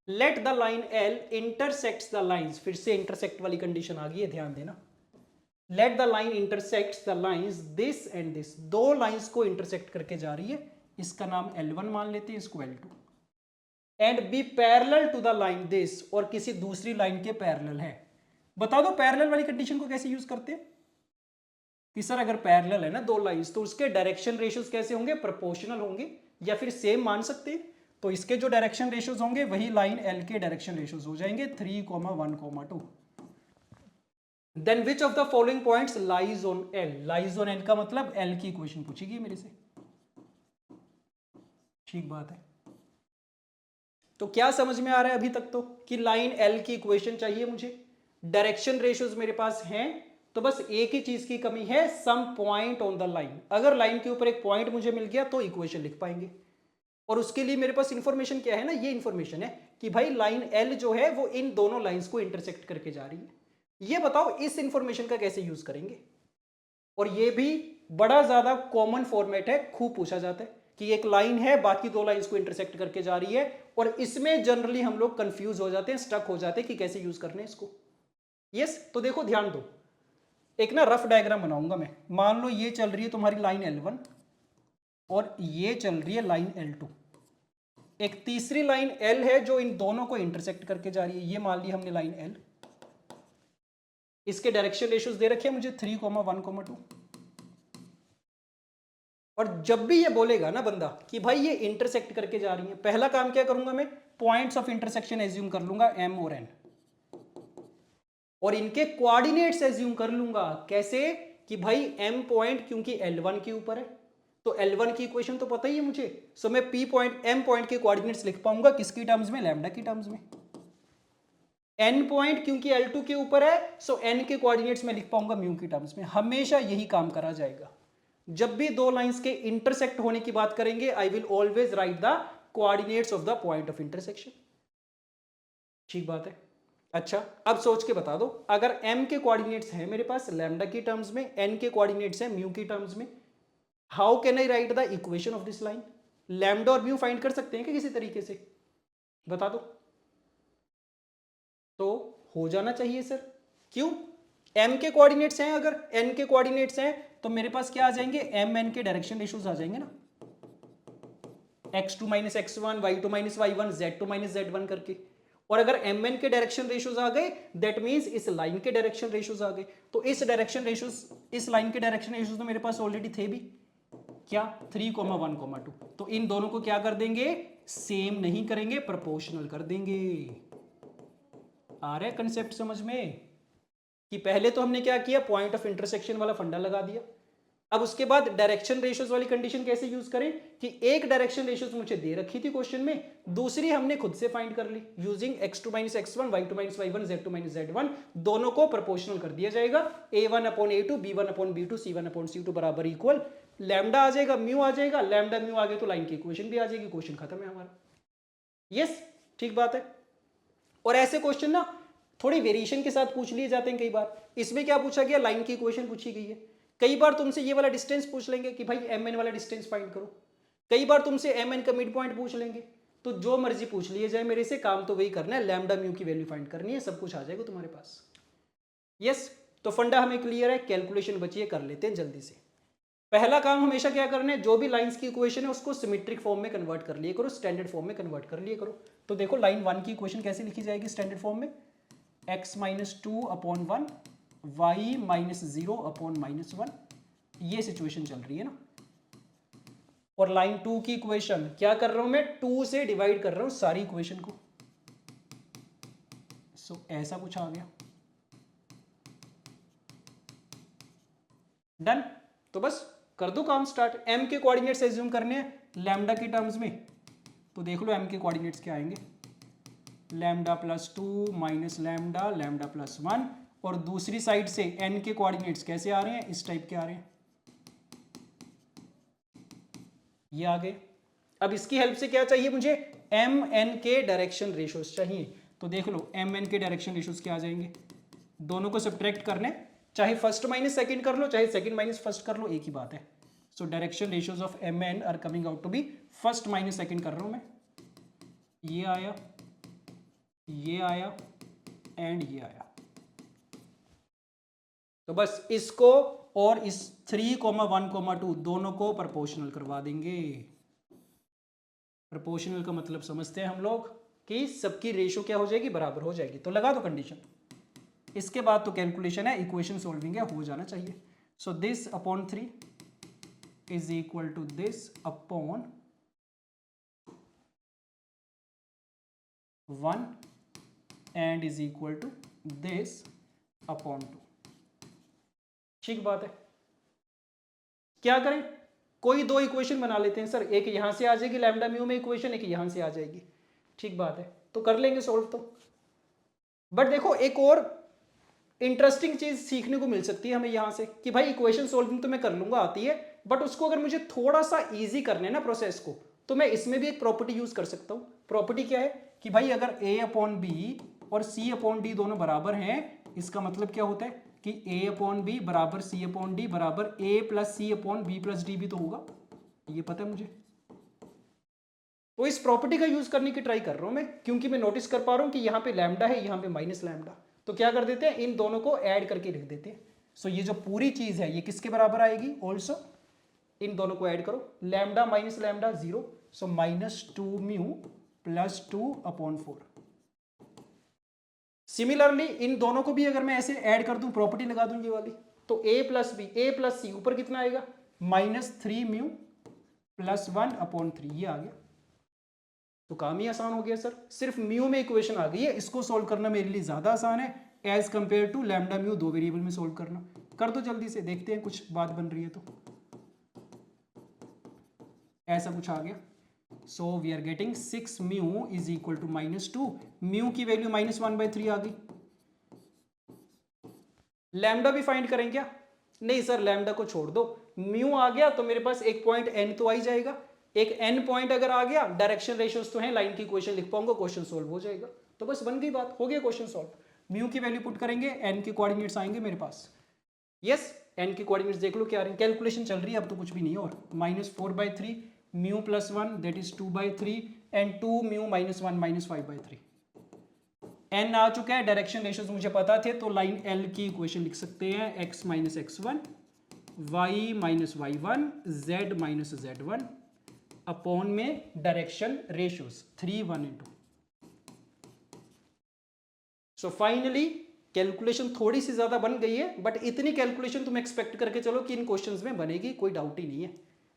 Let the line L intersects the lines, फिर से इंटरसेक्ट वाली कंडीशन आ गई है, ध्यान देना। Late the line intersects the lines this and this, दो लाइंस को इंटरसेक्ट करके जा रही है, इसका नाम L1 मान लेते हैं, इसको L2, and be parallel to the line this, और किसी दूसरी लाइन के पैरेलल है। बता दो पैरेलल वाली कंडीशन को कैसे यूज करते हैं, कि सर अगर पैरेलल है ना दो लाइंस, तो उसके डायरेक्शन रेशियोज कैसे होंगे, प्रोपोर्शनल होंगे, या फिर सेम मान सकते हैं। तो इसके जो डायरेक्शन रेशियोज होंगे वही लाइन L के डायरेक्शन रेशियोज हो जाएंगे, 3, 1, 2। Then which of the following points lies on L, lies on L का मतलब L की इक्वेशन पूछेगी मेरे से, ठीक बात है। तो क्या समझ में आ रहा है अभी तक तो, कि लाइन L की इक्वेशन चाहिए मुझे, डायरेक्शन रेशियोज मेरे पास हैं, तो बस एक ही चीज की कमी है, some point on the line. अगर लाइन के ऊपर एक पॉइंट मुझे मिल गया तो इक्वेशन लिख पाएंगे, और उसके लिए मेरे पास इंफॉर्मेशन क्या है ना, ये इंफॉर्मेशन है कि भाई लाइन L जो है वो इन दोनों लाइंस को इंटरसेक्ट करके जा रही है। ये बताओ इस इंफॉर्मेशन का कैसे यूज करेंगे। और ये भी बड़ा ज्यादा कॉमन फॉर्मेट है, खूब पूछा जाता है कि एक लाइन है बाकी दो लाइंस को इंटरसेक्ट करके जा रही है, और इसमें जनरली हम लोग कंफ्यूज हो जाते हैं, स्टक हो जाते हैं कि कैसे यूज करने इसको। यस, तो देखो ध्यान दो, एक ना रफ डायग्राम बनाऊंगा मैं। मान लो ये चल रही है तुम्हारी लाइन L1, और ये चल रही है लाइन L2। एक तीसरी लाइन L है जो इन दोनों को इंटरसेक्ट करके जा रही है, ये मान ली हमने लाइन L। इसके डायरेक्शन रेशियोज दे रखे हैं मुझे 3, 1, 2। और जब भी ये बोलेगा ना बंदा कि भाई ये इंटरसेक्ट करके जा रही है, पहला काम क्या करूंगा मैं, पॉइंट्स ऑफ इंटरसेक्शन एज्यूम कर लूंगा M और N, और इनके कोऑर्डिनेट्स एज्यूम कर लूंगा। कैसे कि भाई M पॉइंट क्योंकि L1 के ऊपर है, तो L1 की इक्वेशन तो पता ही है मुझे, सो मैं P पॉइंट M पॉइंट के कोऑर्डिनेट्स लिख पाऊंगा किसकी टर्म्स में, लैम्डा की टर्म्स में। N पॉइंट क्योंकि L2 के ऊपर है, सो N के कोऑर्डिनेट्स में लिख पाऊंगा म्यू की टर्म्स में। हमेशा यही काम करा जाएगा। जब भी दो लाइंस के इंटरसेक्ट होने की बात करेंगे, I will always right the coordinates of the point of intersection. ठीक बात है। अच्छा, अब सोच के बता दो, अगर M के कोऑर्डिनेट्स हैं मेरे पास लैम्डा की टर्म्स में, N के कोऑर्डिनेट्स हैं म्यू की टर्म्स में, how can I right the equation of this line? Lambda और म्यू फाइंड कर सकते हैं क्या किसी तरीके से? बता दो। तो हो जाना चाहिए सर। क्यों? M के कोऑर्डिनेट्स हैं, अगर N के कोऑर्डिनेट्स हैं तो मेरे पास क्या आ जाएंगे, M N के डायरेक्शन रेशियोज आ जाएंगे ना, x2 - x1, y2 - y1, z2 - z1 करके। और अगर M N के डायरेक्शन रेशियोज आ गए, दैट मींस इस लाइन के डायरेक्शन रेशियोज आ गए। तो इस डायरेक्शन रेशियोज, इस लाइन के डायरेक्शन रेशियोज तो मेरे पास ऑलरेडी थे भी, क्या 3, 1, 2। तो इन दोनों को क्या कर देंगे, सेम नहीं करेंगे, प्रोपोर्शनल कर देंगे। आ रहा है कंसेप्ट समझ में? कि पहले तो हमने क्या किया, पॉइंट ऑफ इंटरसेक्शन वाला फंडा लगा दिया। अब उसके बाद डायरेक्शन रेशियोज वाली कंडीशन कैसे यूज करें, कि एक डायरेक्शन रेशियोज मुझे दे रखी थी क्वेश्चन में, दूसरी हमने खुद से फाइंड कर ली using x2 - x1, y2 - y1, z2 - z1। दोनों को प्रोपोर्शनल कर दिया जाएगा, a1/a2, b1/b2, c1/c2 बराबर इक्वल लैम्डा आ जाएगा, म्यू आ जाएगा, लैम्डा म्यू आ गए तो लाइन की इक्वेशन भी आ जाएगी, क्वेश्चन खत्म है हमारा। यस, ठीक बात है। और ऐसे क्वेश्चन ना थोड़ी वेरिएशन के साथ पूछ लिए जाते हैं कई बार। इसमें क्या पूछा गया, लाइन की इक्वेशन पूछी गई है। कई बार तुमसे ये वाला डिस्टेंस पूछ लेंगे कि भाई MN वाला डिस्टेंस फाइंड करो। कई बार तुमसे MN का मिड पॉइंट पूछ लेंगे। तो जो मर्जी पूछ लिए जाए मेरे से, काम तो वही करना है, लैम्डा म्यू की वैल्यू फाइंड करनी है, सब कुछ आ जाएगा तुम्हारे पास। यस, तो फंडा हमें क्लियर है, कैलकुलेशन बची है, कर लेते हैं जल्दी से। पहला काम हमेशा क्या करना है, जो भी लाइंस की इक्वेशन है उसको सिमेट्रिक फॉर्म में कन्वर्ट कर लिए करो, स्टैंडर्ड फॉर्म में कन्वर्ट कर लिए करो। तो देखो लाइन 1 की इक्वेशन कैसे लिखी जाएगी स्टैंडर्ड फॉर्म में, x - 2/1, y - 0/-1। ये सिचुएशन चल रही है ना। और लाइन 2 की इक्वेशन क्या कर रहा हूं मैं, 2 से डिवाइड कर रहा हूं सारी इक्वेशन को। सो ऐसा कुछ आ गया, डन। तो बस कर दो काम स्टार्ट। M के कोऑर्डिनेट्स एज्यूम करने हैं लैम्डा की टर्म्स में, तो देख लो M के कोऑर्डिनेट्स क्या आएंगे, लैम्डा +2 माइनस लैम्डा, लैम्डा +1। और दूसरी साइड से N के कोऑर्डिनेट्स कैसे आ रहे हैं, इस टाइप के आ रहे हैं, ये आ गए। अब इसकी हेल्प से क्या चाहिए मुझे, M N के डायरेक्शन रेशियोज चाहिए। तो देख लो M N के डायरेक्शन रेशियोज क्या आ जाएंगे, दोनों को सब्ट्रैक्ट करने, चाहे फर्स्ट माइनस सेकंड कर लो, चाहे सेकंड माइनस फर्स्ट कर लो, एक ही बात है। So direction ratios of M N are coming out to be, first minus second कर रहा हूं मैं, ये आया, ये आया एंड ये आया। तो बस इसको और इस 3, 1, 2 दोनों को प्रोपोर्शनल करवा देंगे। प्रोपोर्शनल का मतलब समझते हैं हम लोग कि सबकी रेशियो क्या हो जाएगी, बराबर हो जाएगी। तो लगा दो कंडीशन। इसके बाद तो कैलकुलेशन है, इक्वेशन सॉल्विंग है, हो जाना चाहिए। So this upon 3 is equal to this upon 1 and is equal to this upon 2। ठीक बात है। क्या करें, कोई दो इक्वेशन बना लेते हैं सर, एक यहां से आ जाएगी लैम्डा म्यू में इक्वेशन, एक यहां से आ जाएगी। ठीक बात है, तो कर लेंगे सॉल्व तो। बट देखो एक और इंटरेस्टिंग चीज सीखने को मिल सकती है हमें यहां से, कि भाई इक्वेशन सॉल्विंग तो मैं कर लूंगा, आती है, बट उसको अगर मुझे थोड़ा सा इजी करना है ना प्रोसेस को, तो मैं इसमें भी एक प्रॉपर्टी यूज कर सकता हूं। प्रॉपर्टी क्या है कि भाई अगर A/B और C/D दोनों बराबर हैं, इसका मतलब क्या होता है कि A/B बराबर C/D बराबर A + C/B + D भी तो होगा, ये पता है मुझे। तो इस प्रॉपर्टी का यूज करने की ट्राई कर रहा हूं मैं, क्योंकि मैं नोटिस कर पा रहा हूं कि यहां पे लैम्डा है, यहां पे माइनस लैम्डा। तो क्या कर देते हैं, इन दोनों को ऐड करके लिख देते हैं। सो ये जो पूरी चीज है ये किसके बराबर आएगी, ऑल्सो इन दोनों को ऐड करो, lambda minus lambda 0, so -2 mu plus 2/4। Similarly in दोनों को भी अगर मैं ऐसे ऐड कर दूं, प्रॉपर्टी लगा दूं ये वाली, तो a plus B, a plus C, ऊपर कितना आएगा -3 म्यू प्लस 1/3, ये आ गया। तो काम ही आसान हो गया सर, सिर्फ म्यू में इक्वेशन आ गई है, इसको सोल्व करना मेरे लिए ज्यादा आसान है as compare to lambda mu 2 variable में सोल्व करना। कर दो जल्दी से, देखते हैं कुछ बात बन रही है तो। ऐसा कुछ आ गया, so we are getting 6 mu is equal to -2, mu की वैल्यू -1/3 आ गई। लैम्डा भी फाइंड करें क्या? नहीं सर, लैम्डा को छोड़ दो, म्यू आ गया तो मेरे पास एक पॉइंट n तो आ ही जाएगा, एक n पॉइंट अगर आ गया, डायरेक्शन रेशियोज तो है, लाइन की इक्वेशन लिख पाऊंगा, क्वेश्चन सोल्व हो जाएगा। तो बस बन गई बात, हो गया क्वेश्चन सोल्व। म्यू की वैल्यू पुट करेंगे, n के कोऑर्डिनेट्स आएंगे मेरे पास। यस, n के कोऑर्डिनेट्स देख लो क्या आ रहे हैं, कैलकुलेशन चल रही है अब तो कुछ भी नहीं है, और -4/3 mu plus 1 that is 2/3 and 2 mu -1 -5/3। n आ चुका है, डायरेक्शन रेशियोज मुझे पता थे, तो लाइन l की इक्वेशन लिख सकते हैं x - x1 y - y1 z - z1 upon में direction ratios 3 1 and 2। So finally calculation थोड़ी सी ज्यादा बन गई है, बट इतनी कैलकुलेशन तुम एक्सपेक्ट करके चलो कि इन क्वेश्चंस में बनेगी, कोई डाउट ही नहीं है।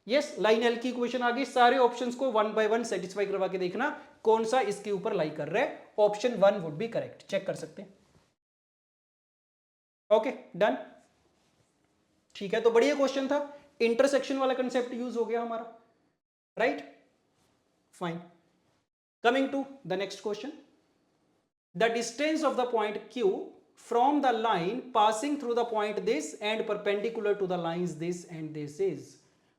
यस, लाइन एल की इक्वेशन आ गई, सारे ऑप्शंस को 1 by 1 सेटिस्फाई करवा के देखना कौन सा इसके ऊपर लाई कर रहा है। Option 1 would be correct, check कर सकते हैं। ओके डन, ठीक है, तो बढ़िया क्वेश्चन था, इंटरसेक्शन वाला कंसेप्ट यूज हो गया हमारा, right, fine. Coming to the next question, the distance of the point Q from the line passing through the point this and perpendicular to the lines this and this is।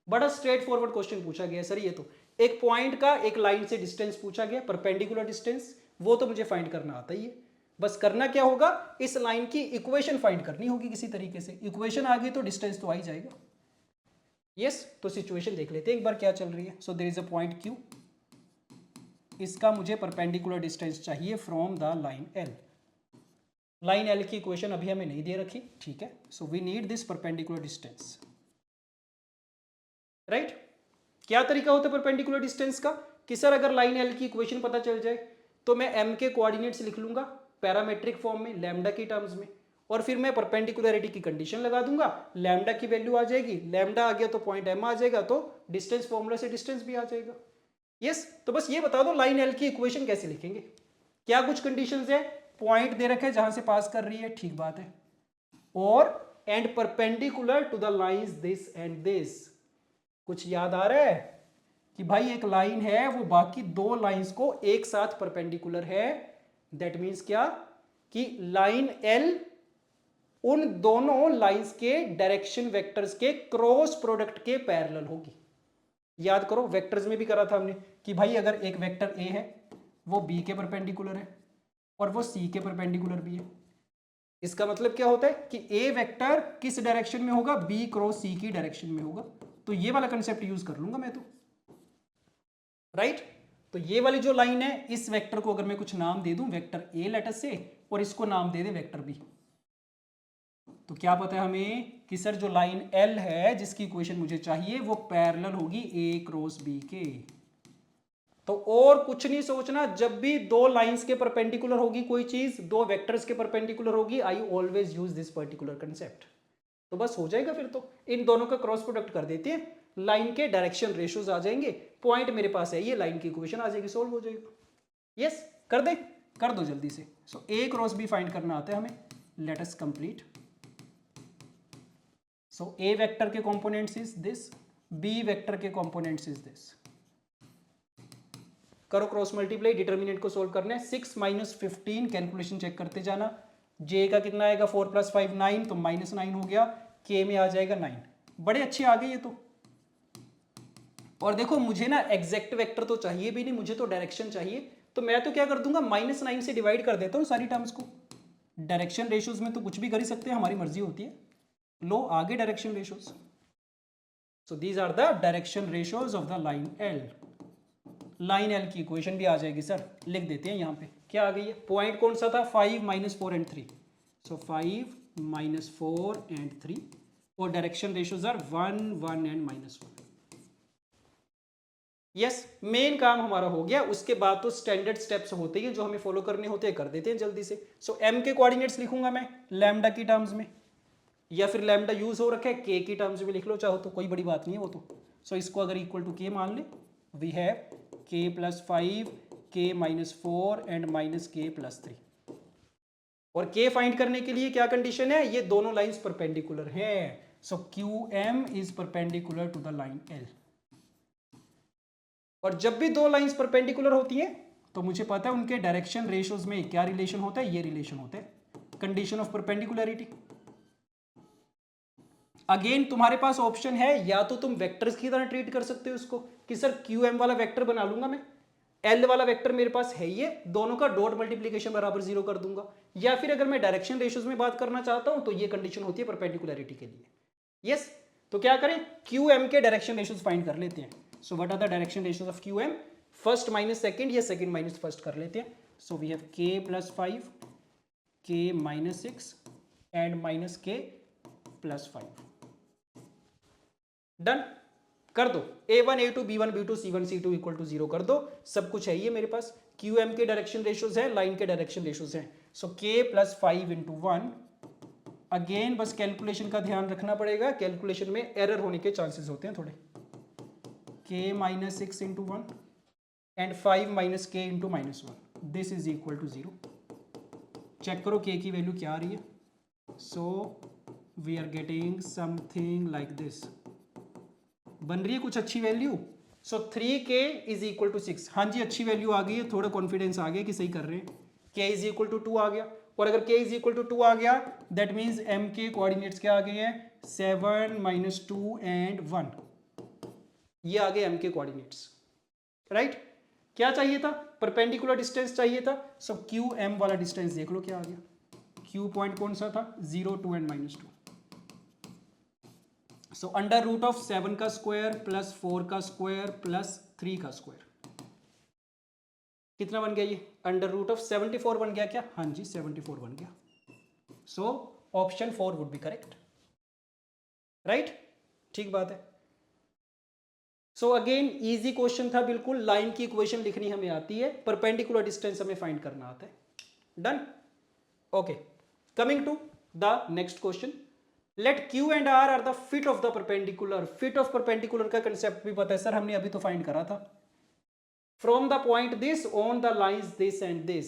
बड़ा straight forward question पूछा गया sir, ये तो एक point का एक line से distance पूछा गया, परपेंडिकुलर डिस्टेंस, वो तो मुझे फाइंड करना आता ही है। बस करना क्या होगा, इस लाइन की इक्वेशन फाइंड करनी होगी किसी तरीके से, इक्वेशन आ गई तो डिस्टेंस तो आ ही जाएगा। यस, तो सिचुएशन देख लेते हैं एक बार क्या चल रही है। So there is a point Q, इसका मुझे परपेंडिकुलर डिस्टेंस चाहिए from the line L। Line L की इक्वेशन अभी हमें नहीं दे रखी, ठीक है, so we need this perpendicular distance, right. क्या तरीका होता है परपेंडिकुलर डिस्टेंस का कि सर अगर लाइन L की इक्वेशन पता चल जाए तो मैं m के कोऑर्डिनेट्स लिख लूंगा पैरामेट्रिक फॉर्म में, लैम्डा की टर्म्स में, और फिर मैं परपेंडिकुलरिटी की कंडीशन लगा दूंगा, लैम्डा की वैल्यू आ जाएगी, लैम्डा आ गया तो पॉइंट m आ जाएगा, तो डिस्टेंस फॉर्मूला से डिस्टेंस भी आ जाएगा। यस, तो बस ये बता दो लाइन L की इक्वेशन कैसे लिखेंगे, क्या कुछ कंडीशंस है, पॉइंट दे रखे जहां से पास कर रही है, ठीक बात है, और and perpendicular to the lines this and this. कुछ याद आ रहा है कि भाई एक लाइन है वो बाकी दो लाइंस को एक साथ परपेंडिकुलर है, दैट मींस क्या कि लाइन L उन दोनों लाइंस के डायरेक्शन वेक्टर्स के क्रॉस प्रोडक्ट के पैरेलल होगी। याद करो, वेक्टर्स में भी करा था हमने कि भाई अगर एक वेक्टर A है वो B के परपेंडिकुलर है और वो C के परपेंडिकुलर भी है, इसका मतलब क्या होता है कि A वेक्टर किस डायरेक्शन में होगा, B क्रॉस C की डायरेक्शन में होगा। तो ये वाला कंसेप्ट यूज कर लूंगा मैं तो, राइट। तो ये वाली जो लाइन है, इस वेक्टर को अगर मैं कुछ नाम दे दूं, वेक्टर A लेटर से, और इसको नाम दे दे वेक्टर B, तो क्या पता है हमें कि सर जो लाइन L है जिसकी इक्वेशन मुझे चाहिए वो पैरेलल होगी A क्रॉस B के। तो और कुछ नहीं सोचना, जब भी दो लाइंस के परपेंडिकुलर होगी कोई चीज, दो वेक्टर्स के परपेंडिकुलर होगी, I always use this particular concept. तो बस हो जाएगा, फिर तो इन दोनों का क्रॉस प्रोडक्ट कर देते हैं, लाइन के डायरेक्शन रेशियोज आ जाएंगे, पॉइंट मेरे पास है, ये लाइन की इक्वेशन आ जाएगी, सोल्व हो जाएगा। यस, कर दे, कर दो जल्दी से। So A cross B find करना आता है हमें, let us complete. So A vector के components is this, B vector के कंपोनेंट्स इज दिस। करो क्रॉस मल्टीप्लाई, डिटर्मिनेंट को सोल्व करना है। 6 - 15 कैलकुलेशन चेक करते जाना, J का कितना आएगा, 4 + 5 9, तो -9 हो गया, K में आ जाएगा 9। बड़े अच्छे आ गए ये तो। और देखो मुझे ना एग्जैक्ट वेक्टर तो चाहिए भी नहीं, मुझे तो डायरेक्शन चाहिए, तो मैं तो क्या कर दूंगा, -9 से डिवाइड कर देता हूँ सारी टर्म्स को। डायरेक्शन रेशियोज में तो कुछ भी कर ही सकते हैं, हमारी मर्जी होती है। लो आगे direction ratios, so these are the direction ratios of the line L। Line L की इक्वेशन भी आ जाएगी सर, लिख देते हैं यहाँ पे, क्या आ गई है, पॉइंट कौन सा था, 5 - 4 and 3, सो 5 - 4 and 3, और direction ratios are 1 1 and -1। Yes, main काम हमारा हो गया। उसके बाद तो स्टैंडर्ड स्टेप्स होते हैं जो हमें फॉलो करने होते हैं, कर देते हैं जल्दी से। सो एम के कोऑर्डिनेट्स लिखूंगा मैं लैम्डा की टर्म्स में, या फिर लैम्डा यूज हो रखा है के की टर्म्स में लिख लो चाहो तो, कोई बड़ी बात नहीं है वो तो। सो इसको अगर इक्वल टू के मान ले, वी हैव के प्लस 5 के -4 एंड माइनस के प्लस 3। और के फाइंड करने के लिए क्या कंडीशन है, ये दोनों लाइंस परपेंडिकुलर हैं। So Q M is perpendicular to the line L. और जब भी दो लाइंस परपेंडिकुलर होती हैं तो मुझे पता है उनके डायरेक्शन रेशियोज में क्या रिलेशन होता है, ये रिलेशन होता है, कंडीशन ऑफ परपेंडिकुलरिटी। अगेन तुम्हारे पास ऑप्शन है, या तो तुम वेक्टर्स की तरह ट्रीट कर सकते हो इसको कि सर क्यू एम वाला वेक्टर बना लूंगा मैं, एल वाला वेक्टर मेरे पास है, ये दोनों का डॉट मल्टीप्लीकेशन बराबर 0 कर दूंगा। या फिर अगर मैं डायरेक्शन रेशियोज में बात करना चाहता हूं तो ये कंडीशन होती है परपेंडिकुलरिटी के लिए। यस, तो क्या करें, क्यू एम के डायरेक्शन रेशियोज फाइंड कर लेते हैं। So what are the direction ratios of Q M, first minus second या सेकंड माइनस फर्स्ट कर लेते हैं। So we have K plus 5 K -6 and minus K plus 5। Done कर दो, a1 a2 b1 b2 c1 c2 equal to 0 कर दो, सब कुछ है ये मेरे पास। क्यू एम के डायरेक्शन रेशियोज है, लाइन के डायरेक्शन रेशियोज हैं। सो के प्लस 5 इंटू 1। अगेन बस कैलकुलेशन का ध्यान रखना पड़ेगा, कैलकुलेशन में एरर होने के चांसेस होते हैं थोड़े। k -6 into 1 and 5 minus K into -1, this is equal to 0। Check करो k की वैल्यू क्या आ रही है। So we are getting something like this, बन रही है कुछ अच्छी value. So 3k is equal to 6। हाँ जी, अच्छी वैल्यू आ गई है, थोड़ा कॉन्फिडेंस आ गया कि सही कर रहे हैं। k इज इक्वल टू 2 आ गया, और अगर k इज इक्वल टू 2 आ गया दैट मीन्स m के कोऑर्डिनेट्स क्या आ गए हैं, 7 -2 एंड 1। ये आ गए m के कोऑर्डिनेट्स, राइट। क्या चाहिए था, परपेंडिकुलर डिस्टेंस चाहिए था। सो क्यू एम वाला डिस्टेंस देख लो क्या आ गया। क्यू पॉइंट कौन सा था, 0 2 and -2। So under root of 7 का स्क्वायर प्लस 4 का स्क्वायर प्लस 3 का स्क्वायर, कितना बन गया ये, अंडर रूट ऑफ 74 बन गया क्या, हाँ जी 74 बन गया। So option 4 would be correct, right, ठीक बात है। सो अगेन इजी क्वेश्चन था बिल्कुल, लाइन की इक्वेशन लिखनी हमें आती है, परपेंडिकुलर डिस्टेंस हमें फाइंड करना आता है। Done, okay. Coming to the next question, let Q and R are the foot of the perpendicular. Foot of perpendicular का कंसेप्ट भी पता है सर, हमने अभी तो फाइंड करा था। From the point this on the lines this and this,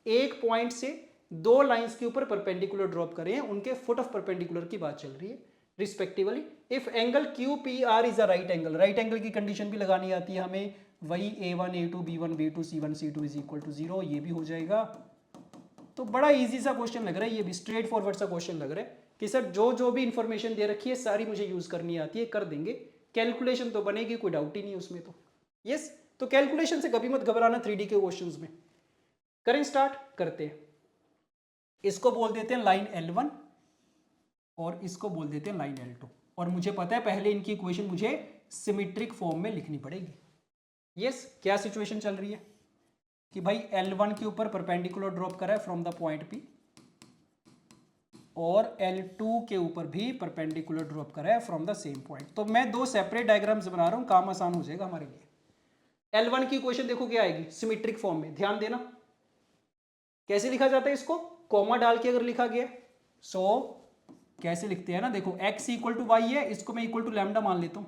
एक पॉइंट से दो लाइंस के ऊपर परपेंडिकुलर ड्रॉप करें, उनके फुट ऑफ परपेंडिकुलर की बात चल रही है respectively. If angle QPR is a right angle, right angle की कंडीशन भी लगानी आती है हमें, वही A1 A2 B1 B2 C1 C2 is equal to 0, ये भी हो जाएगा। तो बड़ा इजी सा क्वेश्चन लग रहा है, ये भी स्ट्रेट फॉरवर्ड सा क्वेश्चन लग रहा है कि सर जो भी इंफॉर्मेशन दे रखी है सारी मुझे यूज करनी आती है, कर देंगे। कैलकुलेशन तो बनेगी, कोई डाउट ही नहीं उसमें तो। यस, तो कैलकुलेशन से कभी मत घबराना 3D के क्वेश्चंस में। करें स्टार्ट, करते हैं। इसको बोल देते हैं लाइन L1 और इसको बोल देते हैं लाइन L2, और मुझे पता है पहले इनकी इक्वेशन मुझे सिमेट्रिक फॉर्म में लिखनी पड़ेगी। यस, क्या सिचुएशन चल रही है कि भाई L1 के ऊपर परपेंडिकुलर ड्रॉप करा है फ्रॉम द पॉइंट P, और L2 के ऊपर भी परपेंडिकुलर ड्रॉप करा है फ्रॉम द सेम पॉइंट। तो मैं दो सेपरेट डायग्राम्स बना रहा हूं, काम आसान हो जाएगा हमारे लिए। L1 की इक्वेशन देखो क्या आएगी, सिमेट्रिक फॉर्म में, ध्यान देना। कैसे लिखा जाता है इसको, कॉमा डाल के अगर लिखा गया, सो कैसे लिखते हैं ना, देखो x इक्वल टू वाई है, इसको मैं इक्वल टू लैम्डा मान लेता हूं,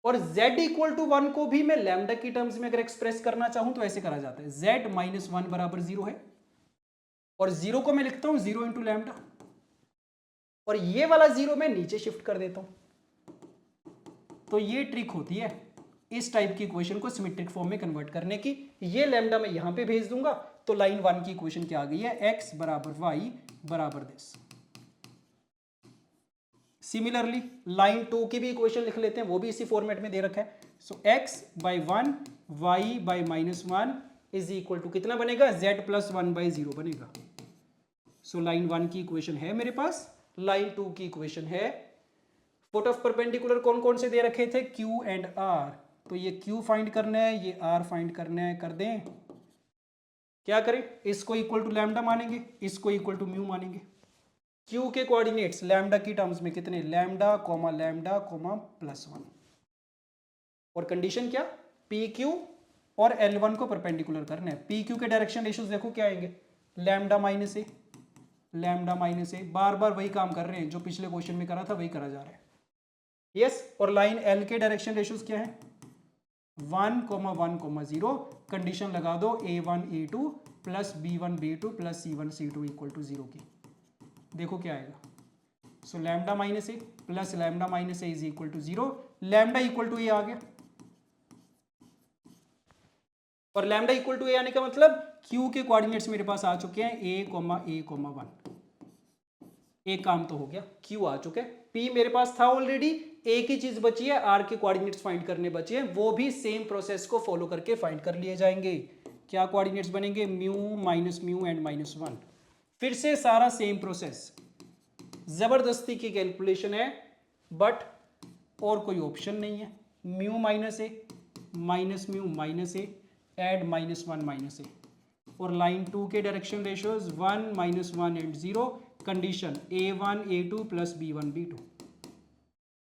और z इक्वल टू 1 को भी मैं लैम्डा की टर्म्स में अगर एक्सप्रेस करना चाहूं तो ऐसे करा जाता है, z माइनस 1 बराबर 0 है, और 0 को मैं लिखता हूं 0 इंटू लैम्डा, और ये वाला 0 मैं नीचे शिफ्ट कर देता हूं। तो ये ट्रिक होती है इस टाइप की इक्वेशन को सिमेट्रिक फॉर्म में कन्वर्ट करने की। ये लैम्डा मैं यहां पे भेज दूंगा, तो लाइन 1 की इक्वेशन क्या आ गई है, x बराबर y बराबर दिस। सिमिलरली लाइन 2 की भी इक्वेशन लिख लेते हैं, वो भी इसी फॉर्मेट में दे रखा है। So x by 1 y by -1 is equal to कितना बनेगा, z प्लस 1 बाई 0 बनेगा। सो लाइन 1 की इक्वेशन है मेरे पास, लाइन 2 की इक्वेशन है। फुट ऑफ परपेंडिकुलर कौन कौन से दे रखे थे, Q एंड R, तो ये Q फाइंड करना है, ये R फाइंड करना है, कर दें। क्या करें, इसको इक्वल टू लैम्डा मानेंगे, इसको इक्वल टू म्यू मानेंगे। क्यू के कोऑर्डिनेट्स लैम्डा की टर्म्स में कितने, लैम्डा कोमा +1, और कंडीशन क्या, पी क्यू और L1 को परपेंडिकुलर करना है। पी क्यू के डायरेक्शन रेशियोज देखो क्या आएंगे, लैम्डा माइनस ए, बार बार वही काम कर रहे हैं जो पिछले क्वेश्चन में करा था, वही करा जा रहा है। यस, और लाइन L के डायरेक्शन रेशियोज क्या है, 1,1,0, कंडीशन लगा दो A1 A2 plus B1 B2 plus C1 C2 equal to 0 की, देखो क्या आएगा। So lambda minus A plus lambda minus A is equal to 0, lambda equal to A आ गया, और लैम्डा इक्वल टू ए आने का मतलब क्यू के कोऑर्डिनेट्स मेरे पास आ चुके हैं A,A,1, एक काम तो हो गया, क्यू आ चुके हैं, पी मेरे पास था ऑलरेडी, एक ही चीज बची है, आर के कोऑर्डिनेट्स फाइंड करने बचे हैं, वो भी सेम प्रोसेस को फॉलो करके फाइंड कर लिए जाएंगे। क्या कोऑर्डिनेट्स बनेंगे, म्यू एंड -1, फिर से सारा सेम प्रोसेस, जबरदस्ती की कैलकुलेशन है, बट और कोई ऑप्शन नहीं है, म्यू माइनस ए एड -1 और लाइन 2 के direction ratios 1 -1 and 0, condition A1 A2 plus B1 B2,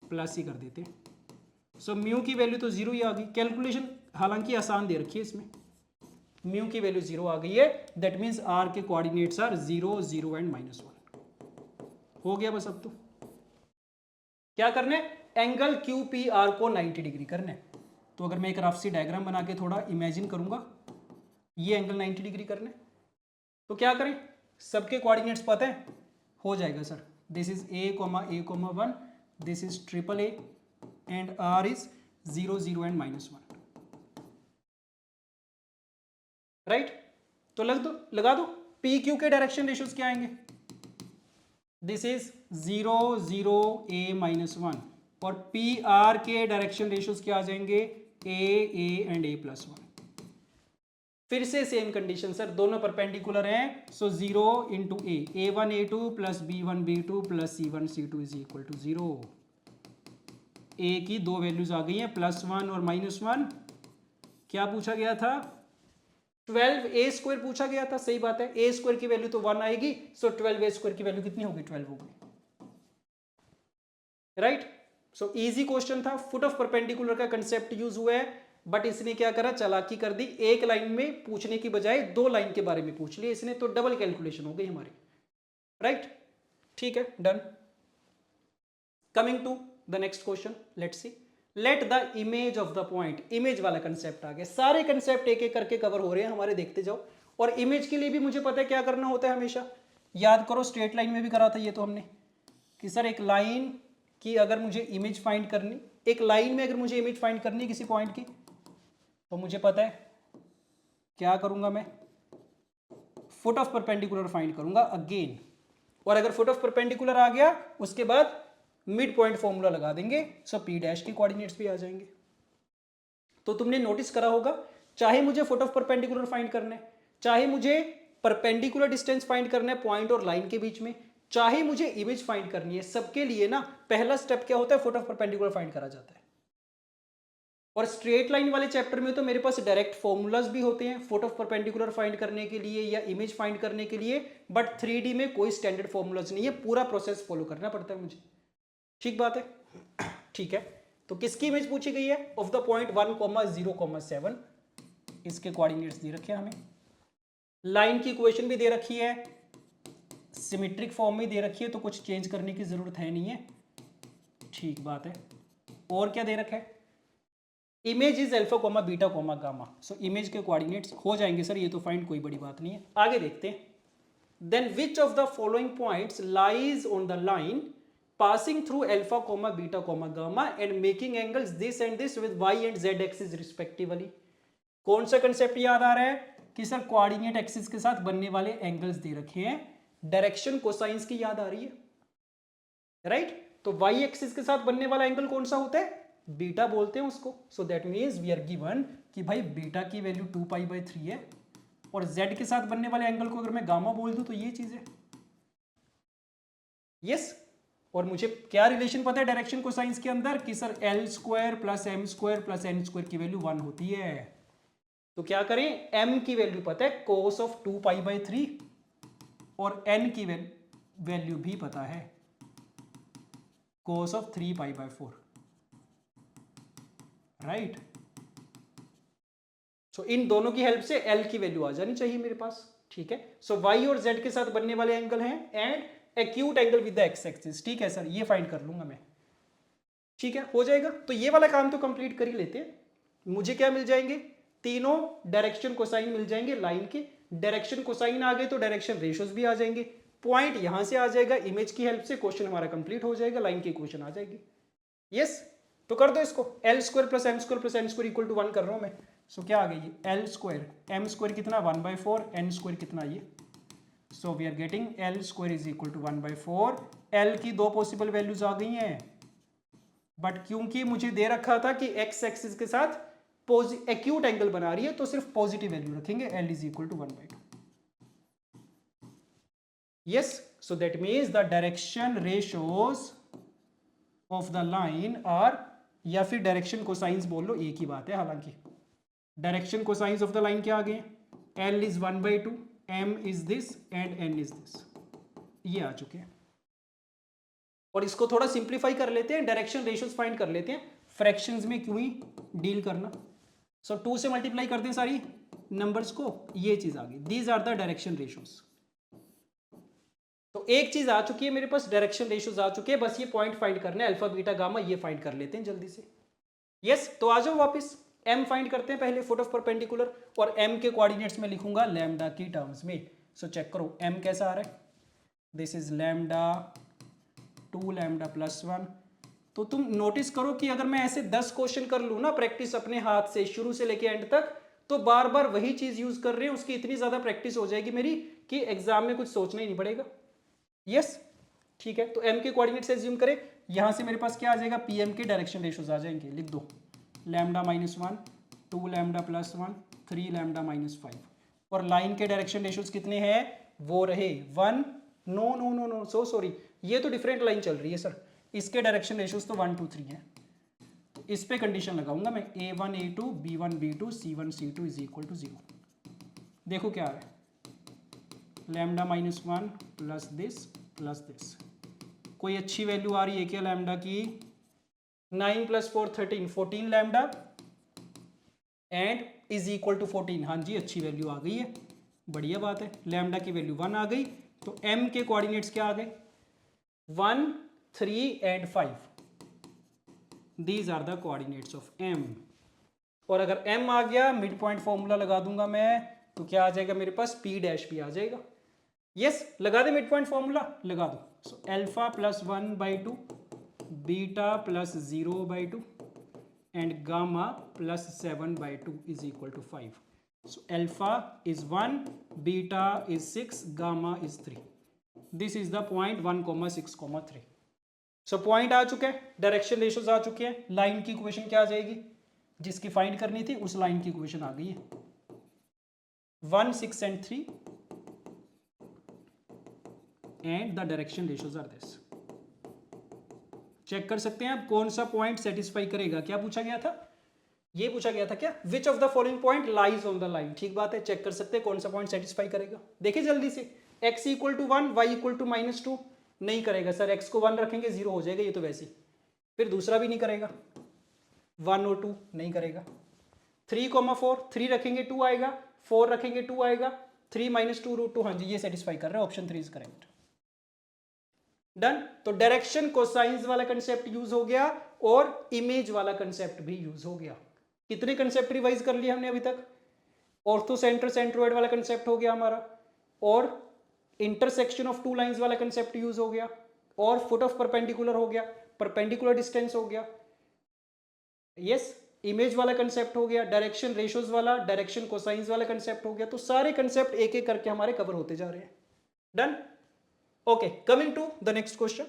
plus ही कर देते। सो म्यू की वैल्यू तो 0 ही आ गई, कैलकुलेशन हालांकि आसान दे रखी है इसमें, म्यू की वैल्यू 0 आ गई है, दैट मीन्स आर के कोऑर्डिनेट्स आर 0 0 एंड -1, हो गया बस। अब तो क्या करना है, एंगल QPR को 90 डिग्री करना है। तो अगर मैं एक रफ सी डायग्राम बना के थोड़ा इमेजिन करूंगा, ये एंगल 90 डिग्री करना है, तो क्या करें, सबके कोऑर्डिनेट्स पता है, हो जाएगा sir, this is A,A,1, this is AAA and R is 0 0 and -1, right. तो लगा दो PQ के डायरेक्शन रेशियोज क्या आएंगे, दिस इज 0 0 A -1, और PR के डायरेक्शन रेशियोज क्या आ जाएंगे, A एंड A+1। फिर से सेम कंडीशन सर, दोनों परपेंडिकुलर हैं, so 0 into A1 A2 plus B1 B2 plus C1 C2 is equal to 0। A की दो वैल्यूज आ गई हैं, +1 और -1। क्या पूछा गया था, 12A² पूछा गया था, सही बात है, A² की वैल्यू तो 1 आएगी, सो 12A² की वैल्यू कितनी होगी, 12 होगी, राइट। सो इजी क्वेश्चन था, फुट ऑफ परपेंडिकुलर का कंसेप्ट यूज हुआ है, बट इसने क्या करा, चालाकी कर दी, एक लाइन में पूछने की बजाय 2 लाइन के बारे में पूछ लिया इसने, तो डबल कैलकुलेशन हो गई हमारी, राइट। ठीक है, done. Coming to the next question, let's see, let the image of the point, image वाला कंसेप्ट आ गया, सारे कंसेप्ट एक एक करके कवर हो रहे हैं हमारे, देखते जाओ। और इमेज के लिए भी मुझे पता है क्या करना होता है हमेशा, याद करो, स्ट्रेट लाइन में भी करा था ये तो हमने, कि सर एक लाइन की अगर मुझे इमेज फाइंड करनी, एक लाइन में अगर मुझे इमेज फाइंड करनी है किसी पॉइंट की, तो मुझे पता है क्या करूंगा मैं, फुट ऑफ परपेंडिकुलर फाइंड करूंगा अगेन, और अगर फुट ऑफ परपेंडिकुलर आ गया उसके बाद मिड पॉइंट फॉर्मूला लगा देंगे, सो P डैश के कोऑर्डिनेट्स भी आ जाएंगे। तो तुमने नोटिस करा होगा, चाहे मुझे फुट ऑफ परपेंडिकुलर फाइंड करना है, चाहे मुझे परपेंडिकुलर डिस्टेंस फाइंड करना है पॉइंट और लाइन के बीच में, चाहे मुझे इमेज फाइंड करनी है, सबके लिए ना पहला स्टेप क्या होता है, फुट ऑफ परपेंडिकुलर फाइंड करा जाता है। और स्ट्रेट लाइन वाले चैप्टर में तो मेरे पास डायरेक्ट फॉर्मूलाज भी होते हैं फुट ऑफ परपेंडिकुलर फाइंड करने के लिए या इमेज फाइंड करने के लिए, बट 3D में कोई स्टैंडर्ड फॉर्मूलाज नहीं है, पूरा प्रोसेस फॉलो करना पड़ता है मुझे, ठीक बात है। ठीक है, तो किसकी इमेज पूछी गई है, ऑफ द पॉइंट 1,0,7, इसके कोऑर्डिनेट्स दे रखे हैं हमें, लाइन की इक्वेशन भी दे रखी है, सिमेट्रिक फॉर्म में दे रखी है, तो कुछ चेंज करने की जरूरत है नहीं है, ठीक बात है। और क्या दे रखा है, image is alpha comma beta comma gamma, so image के कोऑर्डिनेट्स हो जाएंगे सर, ये तो फाइंड कोई बड़ी बात नहीं है। आगे देखते हैं, then which of the following points lies on the line passing through alpha comma beta comma gamma and making angles this and this with y and z axis respectively। कौन सा कंसेप्ट याद आ रहा है कि सर कोऑर्डिनेट एक्सिस के साथ बनने वाले एंगल्स दे रखे हैं, डायरेक्शन कोसाइंस की याद आ रही है, राइट। तो y एक्सिस के साथ बनने वाला एंगल कौन सा होता है, बीटा बोलते हैं उसको। So that means we are given कि भाई बीटा की वैल्यू 2π/3 है, और z के साथ बनने वाले एंगल को अगर मैं गामा बोल दूं तो ये चीज है, यस। और मुझे क्या रिलेशन पता है डायरेक्शन कोसाइंस के अंदर कि सर L² + M² + N² की वैल्यू 1 होती है। तो क्या करें, M की वैल्यू पता है cos of 2π/3 और N की वैल्यू वैल्यू भी पता है, cos ऑफ 3π/4, राइट। सो इन दोनों की हेल्प से L की वैल्यू आ जानी चाहिए मेरे पास, ठीक है। सो Y और Z के साथ बनने वाले एंगल हैं and acute angle with the x axis, ठीक है सर, ये फाइंड कर लूंगा मैं, ठीक है, हो जाएगा। तो ये वाला काम तो कंप्लीट कर ही लेते हैं। मुझे क्या मिल जाएंगे, तीनों डायरेक्शन कोसाइन मिल जाएंगे लाइन के, डायरेक्शन कोसाइन आ गए तो डायरेक्शन रेशियोज भी आ जाएंगे, पॉइंट यहां से आ जाएगा, इमेज की हेल्प से क्वेश्चन हमारा कंप्लीट हो जाएगा, लाइन की इक्वेशन आ जाएगी। यस, तो कर दो इसको, L² + M² + N² = 1 कर रहा हूं मैं। सो क्या आ गई, L² M² कितना 1/4, N² कितना ये, so we are getting L² = 1/4। L की दो पॉसिबल वैल्यूज आ गई हैं, बट क्योंकि मुझे दे रखा था कि एक्स एक्सिस के साथ एक्यूट एंगल बना रही है तो सिर्फ पॉजिटिव वैल्यू रखेंगे, L = 1/2। yes, so that means the direction ratios of the line are, या फिर डायरेक्शन कोसाइंस बोल लो, एक ही बात है। हालांकि direction cosines of the line क्या आ गए, L is 1/2, M is this and N is this, ये आ चुके हैं। और इसको थोड़ा सिंप्लीफाई कर लेते हैं, डायरेक्शन रेशियोज फाइंड कर लेते हैं, फ्रैक्शंस में क्यों ही डील करना। सो 2 से मल्टीप्लाई करते हैं सारी नंबर्स को, ये चीज आ गई, these are the direction ratios. तो एक चीज आ चुकी है मेरे पास, डायरेक्शन रेशियोज आ चुके हैं, बस ये पॉइंट फाइंड करना है, अल्फा बीटा गामा, ये फाइंड कर लेते हैं जल्दी से। यस, तो आ जाओ वापस, m फाइंड करते हैं पहले, फुट ऑफ परपेंडिकुलर, और m के कोऑर्डिनेट्स में लिखूंगा लैम्डा की टर्म्स में। सो चेक करो m कैसा आ रहा है, दिस इज लैम्डा 2 लैम्डा +1। तो तुम नोटिस करो कि अगर मैं ऐसे 10 क्वेश्चन कर लूँ ना प्रैक्टिस अपने हाथ से शुरू से लेके एंड तक, तो बार बार वही चीज यूज कर रहे हैं, उसकी इतनी ज्यादा प्रैक्टिस हो जाएगी मेरी कि एग्जाम में कुछ सोचना ही नहीं पड़ेगा। यस, ठीक है। तो m के कोऑर्डिनेट्स एज्यूम करें, यहां से मेरे पास क्या आ जाएगा, pm के डायरेक्शन रेशियोज आ जाएंगे, लिख दो लैम्डा -1, 2 लैम्डा +1, 3 लैम्डा -5। और लाइन के डायरेक्शन रेशियोज कितने हैं, वो रहे 1, no no no no, so sorry, ये तो डिफरेंट लाइन चल रही है सर, इसके डायरेक्शन रेशियोज तो 1 2 3 है। तो इस पे कंडीशन लगाऊंगा मैं, A1 A2 B1 B2 C1 C2 = 0। देखो क्या है, लैम्डा -1 प्लस दिस, कोई अच्छी वैल्यू आ रही है क्या लैम्डा की, 9 + 4 13, 14 लैम्डा एंड = 14। हाँ जी, अच्छी वैल्यू आ गई है, बढ़िया बात है, लैम्डा की वैल्यू 1 आ गई। तो m के कोऑर्डिनेट्स क्या आ गए, 1 3 एंड 5, these are the coordinates of m। और अगर m आ गया, मिड पॉइंट फॉर्मूला लगा दूंगा मैं, तो क्या आ जाएगा मेरे पास, p' भी आ जाएगा। यस, लगा दे मिड पॉइंट फॉर्मूला, लगा दो। So alpha +1/2, beta +0/2 and gamma +7/2 = 5। So alpha is 1, beta is 6, gamma is 3। This is the point 1,6,3। So point आ चुके हैं, डायरेक्शन रेशियोज आ चुके हैं, लाइन की इक्वेशन क्या आ जाएगी, जिसकी फाइंड करनी थी उस लाइन की इक्वेशन आ गई है, 1 6 and 3 and the direction ratios are this. Check कर सकते हैं आप कौन सा पॉइंट सेटिस्फाई करेगा। क्या पूछा गया था, ये पूछा गया था क्या, विच of the following point lies on the line. ठीक बात है, चेक कर सकते हैं कौन सा पॉइंट सेटिस्फाई करेगा। देखिए जल्दी से, x = 1, y = -2, नहीं करेगा सर, x को 1 रखेंगे 0 हो जाएगा ये तो वैसे ही, फिर दूसरा भी नहीं करेगा, 1 और 2 नहीं करेगा। 3,4, 3 रखेंगे 2 आएगा, 4 रखेंगे 2 आएगा, 3 - 2 √2, हाँ जी ये सेटिस्फाई कर रहा है, ऑप्शन 3 इज करेक्ट। डन। तो डायरेक्शन कोसाइंस वाला कंसेप्ट यूज हो गया और इमेज वाला कंसेप्ट भी यूज हो गया। कितने कंसेप्ट रिवाइज कर लिए हमने अभी तक, ऑर्थो सेंटर सेंट्रोइड वाला कंसेप्ट हो गया हमारा, और इंटरसेक्शन ऑफ टू लाइंस वाला कंसेप्ट यूज हो गया, और फुट ऑफ परपेंडिकुलर हो गया, परपेंडिकुलर डिस्टेंस हो गया, यस इमेज वाला कंसेप्ट हो गया, डायरेक्शन रेशियोज वाला, डायरेक्शन कोसाइंस वाला कंसेप्ट हो गया। तो सारे कंसेप्ट एक एक करके हमारे कवर होते जा रहे हैं। Done. Okay, coming to the next question.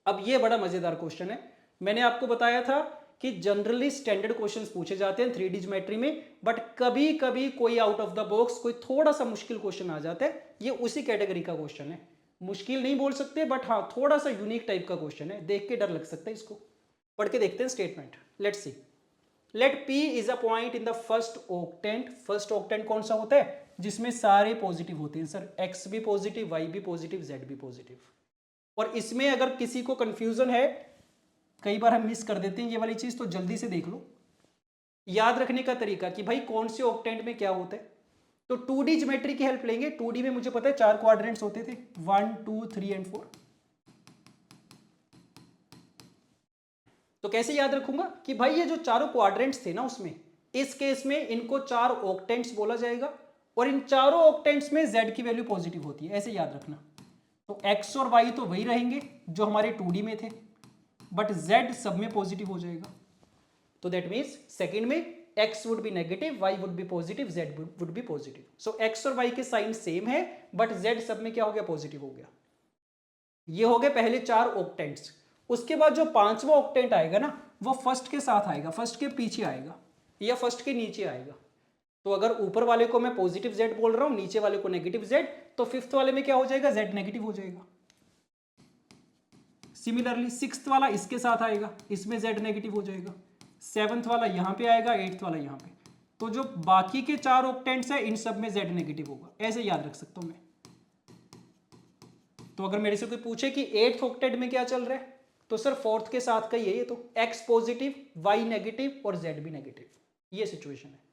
अब ये बड़ा मजेदार क्वेश्चन है। मैंने आपको बताया था कि जनरली स्टैंडर्ड क्वेश्चंस पूछे जाते हैं 3D ज्योमेट्री में, बट कभी कभी कोई आउट ऑफ द बॉक्स कोई थोड़ा सा मुश्किल क्वेश्चन आ जाता है। ये उसी कैटेगरी का क्वेश्चन है, मुश्किल नहीं बोल सकते बट हाँ थोड़ा सा यूनिक टाइप का क्वेश्चन है, देख के डर लग सकता है। इसको पढ़ के देखते हैं statement. Let's see, let P is a point in the first octant. First octant कौन सा होता है, जिसमें सारे पॉजिटिव होते हैं सर, एक्स भी पॉजिटिव, वाई भी पॉजिटिव, जेड भी पॉजिटिव। और इसमें अगर किसी को कंफ्यूजन है, कई बार हम मिस कर देते हैं ये वाली चीज, तो जल्दी से देख लो। याद रखने का तरीका कि भाई कौन से ऑक्टेंट में क्या होता है, तो 2D ज्योमेट्री की हेल्प लेंगे। 2D में मुझे पता है 4 क्वाड्रेंट्स होते थे, 1 2 3 एंड 4। तो कैसे याद रखूंगा कि भाई ये जो चारों क्वाड्रेंट्स थे ना, उसमें इस केस में इनको 4 ऑक्टेंट्स बोला जाएगा, और इन चारों ऑक्टेंट्स में z की वैल्यू पॉजिटिव होती है, ऐसे याद रखना। तो x और y तो वही रहेंगे जो हमारे 2D में थे, बट z सब में पॉजिटिव हो जाएगा। तो दैट मीन्स सेकेंड में x would be negative, y would be positive, z would be positive. So x और y के साइन सेम है, बट z सब में क्या हो गया, पॉजिटिव हो गया। ये हो गए पहले 4 ऑक्टेंट्स। उसके बाद जो 5वां ऑक्टेंट आएगा ना, वो फर्स्ट के साथ आएगा, फर्स्ट के पीछे आएगा या फर्स्ट के नीचे आएगा। तो अगर ऊपर वाले को मैं पॉजिटिव z बोल रहा हूं, नीचे वाले को नेगेटिव z, तो 5th वाले में क्या हो जाएगा, z नेगेटिव हो जाएगा। सिमिलरली 6th वाला इसके साथ आएगा, इसमें z नेगेटिव हो जाएगा। 7th वाला यहां पे आएगा, 8th वाला यहां पे। तो जो बाकी के 4 ऑक्टेंट्स है, इन सब में z नेगेटिव होगा, ऐसे याद रख सकता हूं मैं। तो अगर मेरे से कोई पूछे कि 8th ऑक्टेंट में क्या चल रहा है, तो सर 4th के साथ का ही है ये, तो x पॉजिटिव, y नेगेटिव और z भी नेगेटिव, ये सिचुएशन है।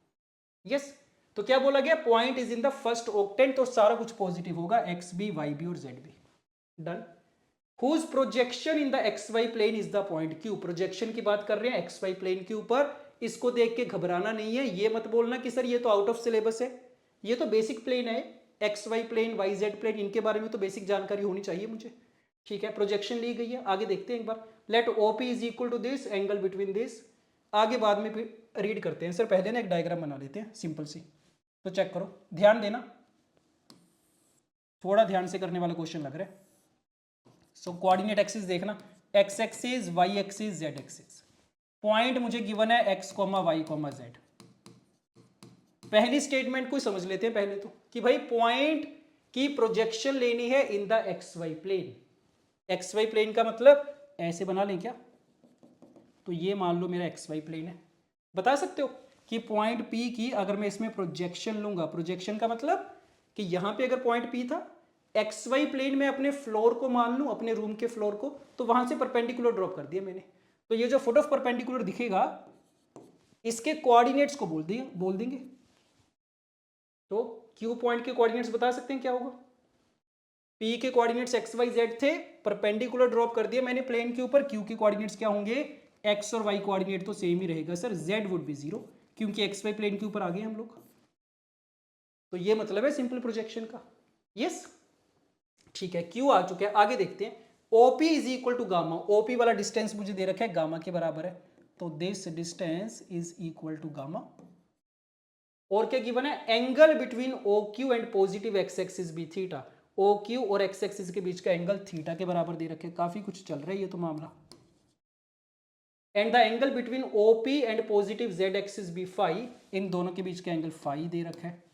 यस, तो क्या बोला गया, point is in the first octant, तो सारा कुछ पॉजिटिव होगा, x भी, y भी और z भी। Done. Whose projection in the xy plane is the point Q। Projection की बात कर रहे हैं xy प्लेन के ऊपर। इसको देख के घबराना नहीं है, ये मत बोलना कि सर ये तो आउट ऑफ सिलेबस है, ये तो बेसिक प्लेन है, xy प्लेन, yz प्लेन, इनके बारे में तो बेसिक जानकारी होनी चाहिए मुझे। ठीक है, प्रोजेक्शन ली गई है, आगे देखते हैं एक बार। Let OP is equal to this angle between this, आगे बाद में रीड करते हैं सर। पहले ना एक डायग्राम बना लेते हैं सिंपल सी, तो चेक करो, ध्यान देना, थोड़ा ध्यान से करने वाला क्वेश्चन लग रहा है। सो कोऑर्डिनेट एक्सिस देखना, x axis, y axis, z axis. Point मुझे गिवन है x, y, z। पहली स्टेटमेंट को समझ लेते हैं पहले तो, कि भाई पॉइंट की प्रोजेक्शन लेनी है in the xy plane. xy plane का मतलब ऐसे बना लें क्या, तो ये मान लो मेरा xy प्लेन है। बता सकते हो कि पॉइंट P की अगर मैं इसमें प्रोजेक्शन लूंगा, प्रोजेक्शन का मतलब कि यहां पे अगर पॉइंट P था, XY प्लेन में अपने फ्लोर को मान लूं, अपने रूम के फ्लोर को, तो वहां से परपेंडिकुलर ड्रॉप कर दिया मैंने। तो ये जो फुट ऑफ परपेंडिकुलर दिखेगा, इसके कोऑर्डिनेट्स को बोल देंगे। तो Q पॉइंट के कोऑर्डिनेट्स बता सकते हैं क्या होगा, P के कोऑर्डिनेट्स XYZ थे, परपेंडिकुलर ड्रॉप कर दिया मैंने प्लेन के ऊपर। Q के कोऑर्डिनेट्स क्या होंगे, X और Y कोऑर्डिनेट तो सेम ही रहेगा सर, Z वुड बी 0, क्योंकि XY प्लेन के ऊपर आ गए हम लोग। तो ये मतलब है सिंपल प्रोजेक्शन का। यस, ठीक है, Q आ चुके हैं, आगे देखते हैं। OP is equal to gamma, OP वाला डिस्टेंस मुझे दे रखा है गामा के बराबर है, तो this distance is equal to gamma. और क्या गिवन है, angle between OQ and positive x axis be theta. OQ और x एक्सिस के बीच का एंगल थीटा के बराबर दे रखे, काफी कुछ चल रहा है ये तो मामला। And the angle between OP and positive z axis be phi, इन दोनों के बीच का एंगल फाई दे रखा है।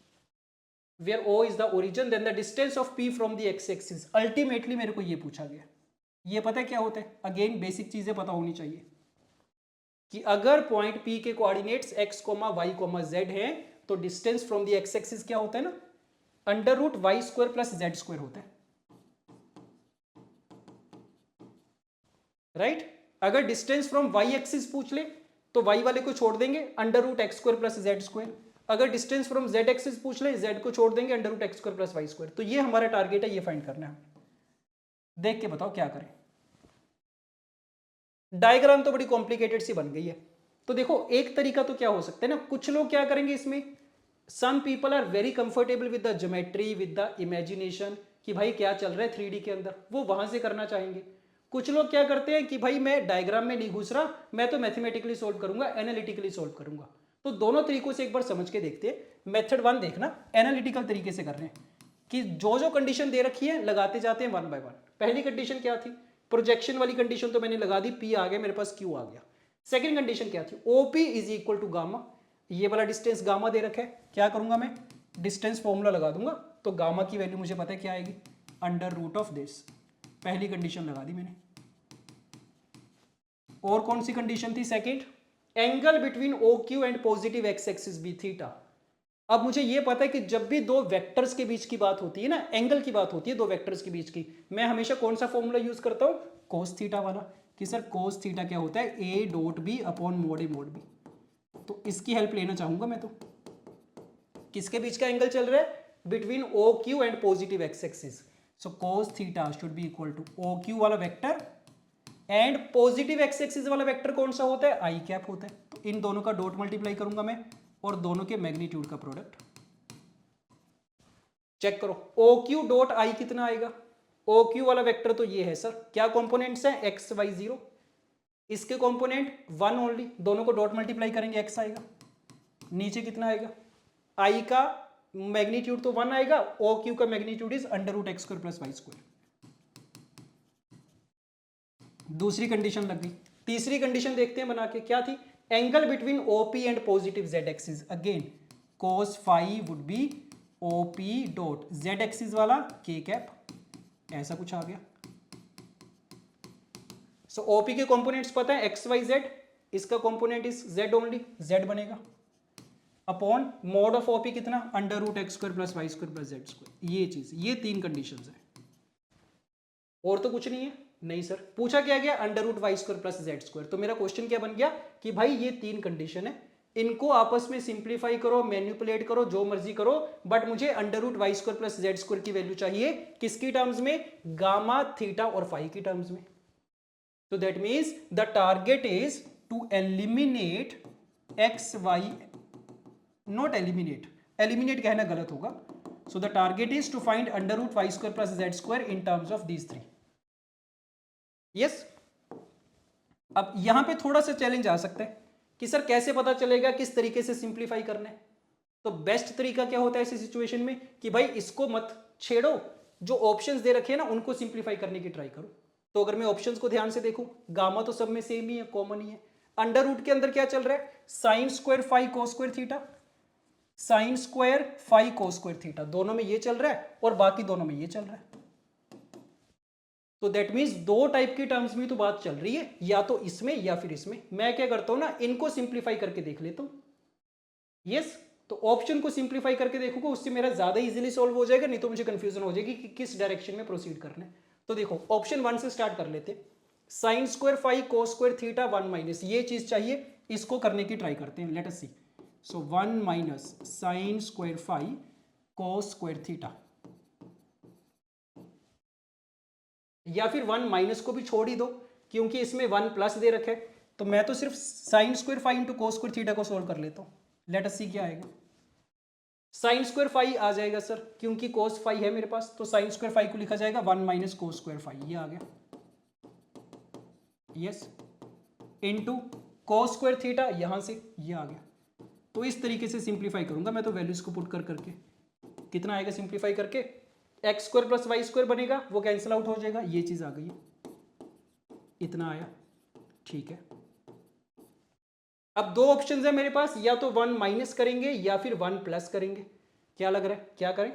Where O is the origin, then the distance of P from the x axis। Ultimately मेरे को ये पूछा गया, ये पता है क्या होता है, अगेन बेसिक चीजें पता होनी चाहिए कि अगर पॉइंट P के कोऑर्डिनेट्स x, y, z हैं, तो distance from the x axis क्या होता है ना, under root Y square plus Z square होता है, राइट। अगर डिस्टेंस फ्रॉम y एक्सिस पूछ ले, तो y वाले को छोड़ देंगे, under root x square plus Z square. अगर डिस्टेंस फ्रॉम z एक्सिस पूछ ले, z को छोड़ देंगे, under root x square plus Y square. तो ये हमारा टारगेट है, ये फाइंड करना है। देख के बताओ क्या करें। डायग्राम तो बड़ी कॉम्प्लिकेटेड सी बन गई है। तो देखो एक तरीका तो क्या हो सकता है ना, कुछ लोग क्या करेंगे इसमें, some people are very comfortable with the geometry, with the imagination, कि भाई क्या चल रहा है 3D के अंदर, वो वहां से करना चाहेंगे। कुछ लोग क्या करते हैं कि भाई मैं डायग्राम में नहीं घुस रहा, मैं तो मैथमेटिकली सोल्व करूंगा, एनालिटिकली सोल्व करूंगा। तो दोनों तरीकों से एक बार समझ के देखते हैं। मेथड 1 देखना, एनालिटिकल तरीके से कर रहे हैं कि जो कंडीशन दे रखी है लगाते जाते हैं वन बाय वन। पहली कंडीशन क्या थी, प्रोजेक्शन वाली कंडीशन तो मैंने लगा दी, P आ गया मेरे पास, Q आ गया। सेकंड कंडीशन क्या थी, OP is equal to gamma, ये वाला डिस्टेंस गामा दे रखा है। क्या करूंगा मैं, डिस्टेंस फॉर्मूला लगा दूंगा, तो गामा की वैल्यू मुझे पता है क्या आएगी, अंडर रूट ऑफ दिस। पहली कंडीशन लगा दी मैंने। और कौन सी कंडीशन थी, second, angle between OQ and positive x axis be theta. अब मुझे ये पता है कि जब भी दो वेक्टर्स के बीच की बात होती है ना, एंगल की बात होती है दो वेक्टर्स के बीच की, मैं हमेशा कौन सा फॉर्मूला यूज करता हूं, कोस थीटा वाला, कि सर कोस थीटा क्या होता है, A dot B upon mod A mod B. तो इसकी हेल्प लेना चाहूंगा मैं। तो किसके बीच का एंगल चल रहा है, between O Q and positive X axis. So cos theta should be equal to O Q वाला vector and positive X axis वाला वेक्टर कौन सा होता है, आई कैप होता है। तो इन दोनों का डॉट मल्टीप्लाई करूंगा मैं और दोनों के मैग्नीट्यूड का प्रोडक्ट चेक करो। ओ क्यू डॉट आई कितना आएगा, ओ क्यू वाला वेक्टर तो ये है सर, क्या कंपोनेंट्स हैं, एक्स वाई जीरो, इसके कंपोनेंट वन ओनली, दोनों को डॉट मल्टीप्लाई करेंगे एक्स आएगा, नीचे कितना आएगा, आई का मैग्नीट्यूड तो वन आएगा, ओ क्यू का magnitude is under root x square plus Y square. दूसरी कंडीशन लग गई। तीसरी कंडीशन देखते हैं बना के, क्या थी, angle between OP and positive z axis, again cos phi would be OP dot z axis वाला के कैप, ऐसा कुछ आ गया। सो ओपी के कंपोनेंट्स पता है एक्स वाई जेड, इसका component is z only, z बनेगा, अपॉन मोड ऑफ ओपी कितना, under root x square plus Y square plus Z square. ये चीज, ये तीन कंडीशंस है, और तो कुछ नहीं है। नहीं सर, पूछा क्या गया, under root Y square plus Z square. तो मेरा क्वेश्चन क्या बन गया कि भाई ये तीन कंडीशन है, इनको आपस में सिंप्लीफाई करो, मैनिपुलेट करो, जो मर्जी करो, बट मुझे under root Y square plus Z square की वैल्यू चाहिए किसकी टर्म्स में, गामा थीटा और फाई की टर्म्स में। So that means the target is to eliminate x, y, not eliminate, eliminate कहना गलत होगा। So the target is to find under root y square plus z square in terms of these three. Yes? अब यहां पे थोड़ा सा challenge आ सकता है कि सर कैसे पता चलेगा किस तरीके से सिंप्लीफाई करना है। तो बेस्ट तरीका क्या होता है ऐसी सिचुएशन में कि भाई इसको मत छेड़ो, जो ऑप्शंस दे रखे हैं ना उनको सिंप्लीफाई करने की ट्राई करो। तो अगर मैं ऑप्शंस को ध्यान से देखूं, गामा तो सब में सेम ही है, कॉमन ही है। अंडर रूट के अंदर क्या चल रहा है, sine square phi cos square theta, sine square phi cos square theta, दोनों में ये चल रहा है और बाकी दोनों में ये चल रहा है। तो दैट मीन्स दो टाइप की टर्म्स में तो बात चल रही है, या तो इसमें या फिर इसमें। मैं क्या करता हूं ना, इनको सिंप्लीफाई करके देख लेता हूं। यस, तो ऑप्शन को सिंप्लीफाई करके देखूंगा, उससे मेरा ज्यादा इजीली सॉल्व हो जाएगा, नहीं तो मुझे कंफ्यूजन हो जाएगी कि किस डायरेक्शन में प्रोसीड करना है। तो देखो ऑप्शन वन से स्टार्ट कर लेते, sine square phi cos square theta one minus, ये चीज चाहिए, इसको करने की ट्राई करते हैं, let us see. So one minus sine square phi cos square theta, या फिर वन माइनस को भी छोड़ ही दो क्योंकि इसमें वन प्लस दे रखे, तो मैं तो सिर्फ sine square phi into cos square theta को सोल्व कर लेता हूं। लेट अस सी क्या आएगा, साइन स्क्वायर फाई आ जाएगा सर, क्योंकि कोस फाई है मेरे पास, तो साइन स्क्वायर फाई को लिखा जाएगा one minus cos square phi, ये आ गया। Yes, into cos square theta, यहां से ये आ गया। तो इस तरीके से सिंप्लीफाई करूंगा मैं, तो वैल्यूज को पुट कर करके कितना आएगा सिंप्लीफाई करके, x square plus Y square बनेगा, वो कैंसिल आउट हो जाएगा, ये चीज आ गई, इतना आया, ठीक है। अब दो ऑप्शन है मेरे पास, या तो वन माइनस करेंगे या फिर वन प्लस करेंगे। क्या लग रहा है, क्या करें,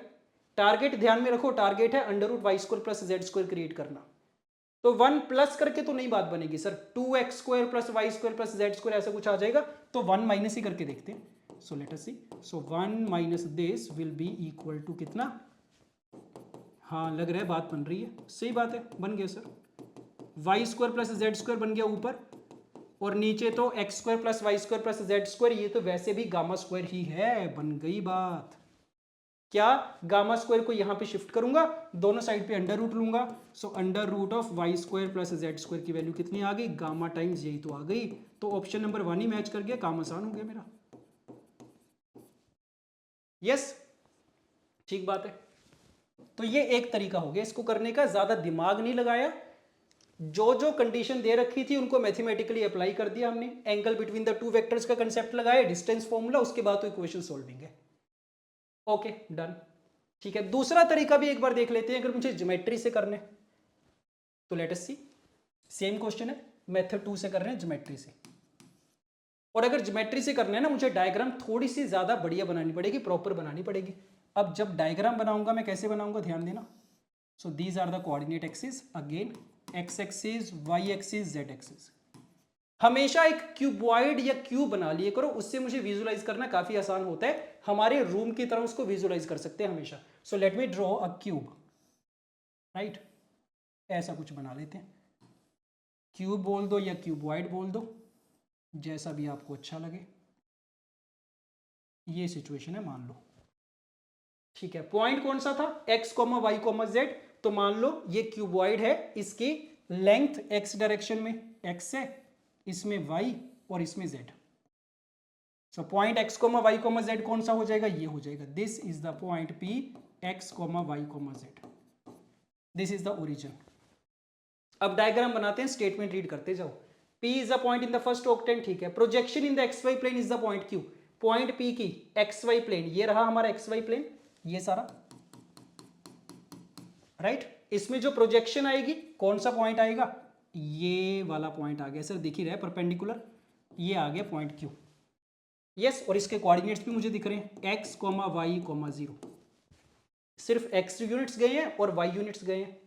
टारगेट ध्यान में रखो, टारगेट है under root Y square plus Z square create करना। तो वन प्लस करके तो नहीं बात बनेगी sir, two x square plus Y square plus Z square ऐसा कुछ आ जाएगा, तो वन माइनस ही करके देखते हैं। So let us see, so one minus this will be equal to कितना, हाँ लग रहा है बात बन रही है, सही बात है, बन गया sir, y square plus Z square बन गया ऊपर, और नीचे तो x square plus Y square plus Z square, ये तो वैसे भी गामा स्क्वायर ही है, बन गई बात। क्या, गामा स्क्वायर को यहां पे शिफ्ट करूंगा, दोनों साइड पे अंडर रूट लूंगा, so under root of y square plus Z square की वैल्यू कितनी आ गई, गामा टाइम्स यही तो आ गई। तो ऑप्शन नंबर वन ही मैच कर गया, काम आसान हो गया मेरा। यस, ठीक बात है। तो ये एक तरीका हो गया इसको करने का, ज्यादा दिमाग नहीं लगाया, जो जो कंडीशन दे रखी थी उनको मैथमेटिकली अप्लाई कर दिया हमने, angle between the two vectors का कंसेप्ट लगाया, डिस्टेंस फॉर्मूला, उसके बाद तो इक्वेशन सॉल्विंग है। ओके डन, ठीक है। दूसरा तरीका भी एक बार देख लेते हैं, अगर मुझे ज्योमेट्री से करने, तो लेट अस सी, सेम क्वेश्चन है, मेथड 2 से कर रहे हैं ज्योमेट्री से। और अगर ज्योमेट्री से करना है ना, मुझे डायग्राम थोड़ी सी ज्यादा बढ़िया बनानी पड़ेगी, प्रॉपर बनानी पड़ेगी। अब जब डायग्राम बनाऊंगा मैं कैसे बनाऊंगा, ध्यान देना। So these are the coordinate axis, again x axis, y axis, z axis. हमेशा एक क्यूबॉइड या क्यूब बना लिए करो, उससे मुझे विजुलाइज करना काफी आसान होता है। हमारे रूम की तरह उसको विजुलाइज कर सकते हैं हमेशा। So let me draw a cube, right, ऐसा कुछ बना लेते हैं। क्यूब बोल दो या क्यूबॉइड बोल दो, जैसा भी आपको अच्छा लगे। ये सिचुएशन है, मान लो, ठीक है। पॉइंट कौन सा था, x, y, z। तो मान लो ये क्यूबॉइड है, इसकी लेंथ x डायरेक्शन में x है, इसमें y और इसमें z। So point x, y, z कौन सा हो जाएगा, ये हो जाएगा। This is the point P, x, y, z। This is the origin. अब डायग्राम बनाते हैं, स्टेटमेंट रीड करते जाओ। P is the point in the first octant, ठीक है। Projection in the XY plane is the point Q। Point P की XY plane, ये रहा हमारा XY प्लेन, ये सारा, राइट। इसमें जो प्रोजेक्शन आएगी, कौन सा पॉइंट आएगा, ये वाला पॉइंट आ गया सर, दिख ही रहा है परपेंडिकुलर, ये आ गया पॉइंट Q। यस, और इसके कोऑर्डिनेट्स भी मुझे दिख रहे हैं, x, y, 0। सिर्फ x यूनिट्स गए हैं और y यूनिट्स गए हैं,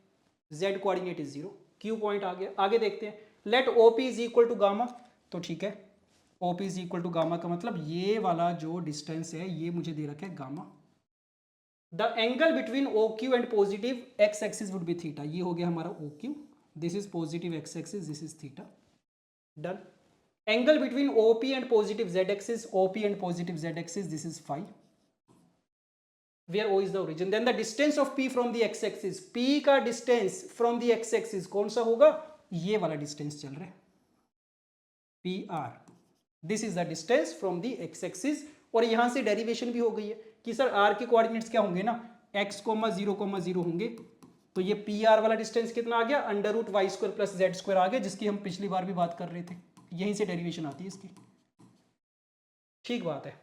z coordinate is 0। Q point आ गया। आगे देखते हैं, let OP is equal to gamma. तो ठीक है, OP is equal to gamma का मतलब ये वाला जो डिस्टेंस है ये मुझे दे रखा है gamma. The angle between OQ and positive x axis would be theta. ये हो गया हमारा OQ, this is positive x axis, this is theta. Done. Angle between OP and positive z axis, OP and positive z axis, this is phi, where O is the origin. Then the distance of P from the x axis, P का distance from the x axis कौन सा होगा, ये वाला distance चल रहा है, PR। This is the distance from the x axis। और यहां से डेरिवेशन भी हो गई है कि सर r के कोऑर्डिनेट्स क्या होंगे ना, x, 0, होंगे। तो ये PR वाला डिस्टेंस कितना आ गया, √y² + z² आ गया, जिसकी हम पिछली बार भी बात कर रहे थे। यहीं से डेरिवेशन आती है इसकी, ठीक बात है।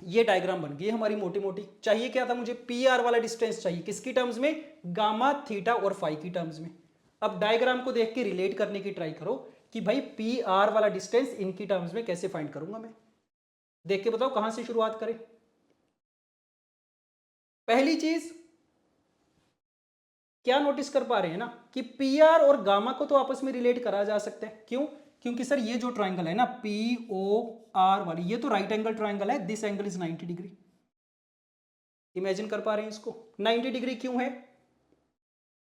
ये डायग्राम बन गई हमारी मोटी मोटी। चाहिए क्या था मुझे, PR वाला डिस्टेंस चाहिए, किसकी टर्म्स में, गामा, थीटा और फाई की टर्म्स में। अब डायग्राम को देख के रिलेट करने की ट्राई करो कि भाई PR वाला डिस्टेंस इनकी टर्म्स में कैसे फाइंड करूंगा मैं। देख के बताओ कहां से शुरुआत करें। पहली चीज क्या नोटिस कर पा रहे हैं ना कि PR और गामा को तो आपस में रिलेट करा जा सकता है। क्यों, क्योंकि सर ये जो ट्राइंगल है ना POR वाली, ये तो राइट एंगल ट्राइंगल है, this angle is 90 degree. Imagine कर पा रहे हैं इसको, 90 डिग्री क्यों है,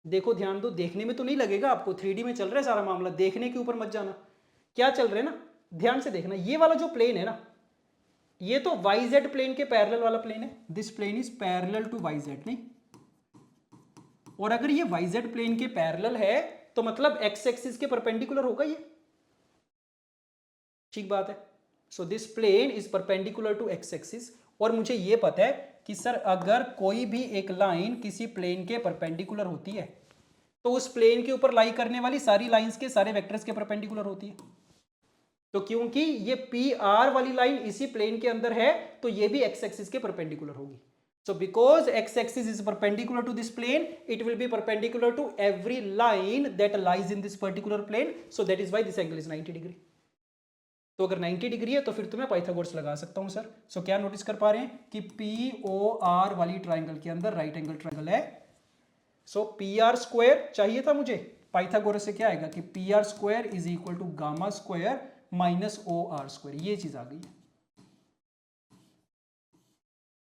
देखो ध्यान दो, देखने में तो नहीं लगेगा आपको, 3D में चल रहा है सारा मामला, देखने के ऊपर मत जाना। क्या चल रहा है ना, ध्यान से देखना, ये वाला जो प्लेन है ना, ये तो YZ प्लेन के पैरेलल वाला प्लेन है, this plane is parallel to YZ, नहीं। और अगर ये YZ प्लेन के पैरेलल है तो मतलब x एक्सिस के परपेंडिकुलर होगा ये, ठीक बात है। So this plane is perpendicular to x axis. और मुझे ये पता है कि सर अगर कोई भी एक लाइन किसी प्लेन के परपेंडिकुलर होती है तो उस प्लेन के ऊपर लाई करने वाली सारी लाइंस के सारे वेक्टर्स के परपेंडिकुलर होती है। तो क्योंकि ये PR वाली लाइन इसी प्लेन के अंदर है तो ये भी x एक्सिस के परपेंडिकुलर होगी। So because x axis is perpendicular to this plane, it will be perpendicular to every line that lies in this particular plane. So that is why this angle is 90 degree. तो अगर 90 degree है तो फिर तो मैं Pythagoras लगा सकता हूं सर। सो क्या नोटिस कर पा रहे हैं कि POR वाली ट्राइंगल के अंदर राइट एंगल ट्राइंगल है। सो PR² चाहिए था मुझे, पाइथागोरस से क्या आएगा कि PR² is equal to gamma minus OR², ये चीज आ गई है।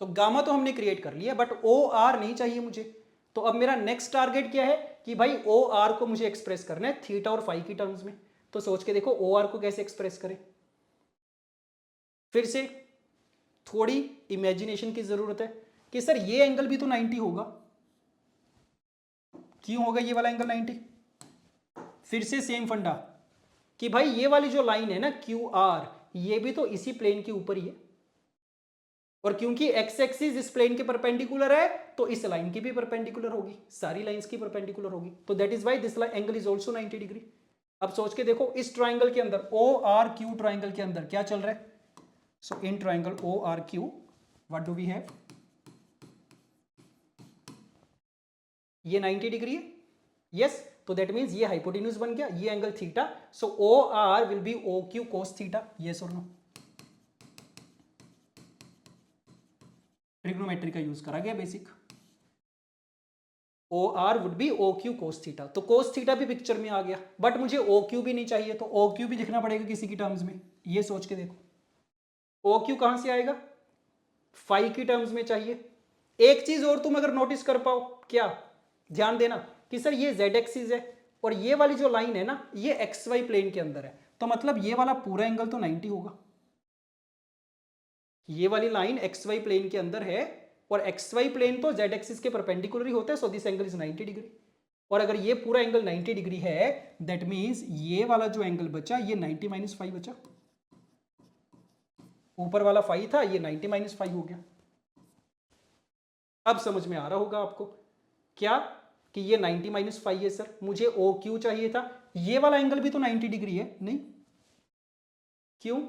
तो गामा तो हमने क्रिएट कर लिया, बट OR नहीं चाहिए मुझे। तो अब मेरा नेक्स्ट टारगेट क्या है कि भाई OR को मुझे एक्सप्रेस करना है थीटा और फाई की टर्म्स में। तो सोच के देखो OR को कैसे एक्सप्रेस करें। फिर से थोड़ी इमेजिनेशन की जरूरत है कि सर ये एंगल भी तो 90 होगा, क्यों होगा ये वाला एंगल 90। फिर से सेम फंडा कि भाई ये वाली जो लाइन है ना QR, ये भी तो इसी प्लेन के ऊपर ही है, और क्योंकि x एक्सिस इस प्लेन के परपेंडिकुलर है तो इस लाइन की भी परपेंडिकुलर होगी, सारी लाइंस की परपेंडिकुलर होगी। तो that is why this angle is also 90 degree. अब सोच के देखो इस ट्राइंगल के अंदर ORQ ट्राइंगल के अंदर क्या चल रहा है। So in triangle ORQ what do we have, ये 90 डिग्री है, यस। तो दैट मींस ये हाइपोटेन्यूज बन गया, ये angle theta. So OR will be OQ cos theta, yes और नो। ट्रिग्नोमेट्री का यूज करा गया basic. O R would be O Q cos theta. तो कोस थीटा भी पिक्चर में आ गया, बट मुझे ओ क्यू भी नहीं चाहिए, तो ओ क्यू भी लिखना पड़ेगा किसी की टर्म्स में। ये सोच के देखो ओ क्यू कहां से आएगा, फाई की टर्म्स में चाहिए। एक चीज और तुम अगर नोटिस कर पाओ, क्या ध्यान देना कि सर ये जेड एक्सिस है और ये वाली जो लाइन है ना ये एक्स वाई प्लेन के अंदर है, तो मतलब ये वाला पूरा एंगल तो 90 होगा। ये वाली लाइन एक्स वाई प्लेन के अंदर है और एक्स वाई प्लेन तो जेड एक्सिस के परपेंडिकुलर ही होता है, so this angle is 90 degree. और अगर ये पूरा एंगल 90 डिग्री है दैट मीन्स ये वाला जो एंगल बचा ये 90 माइनस 5 बचा। ऊपर वाला 5 था, ये 90 माइनस 5 हो गया। अब समझ में आ रहा होगा आपको क्या कि ये 90 माइनस 5 है सर, मुझे ओ क्यू चाहिए था। ये वाला एंगल भी तो 90 डिग्री है, नहीं क्यों,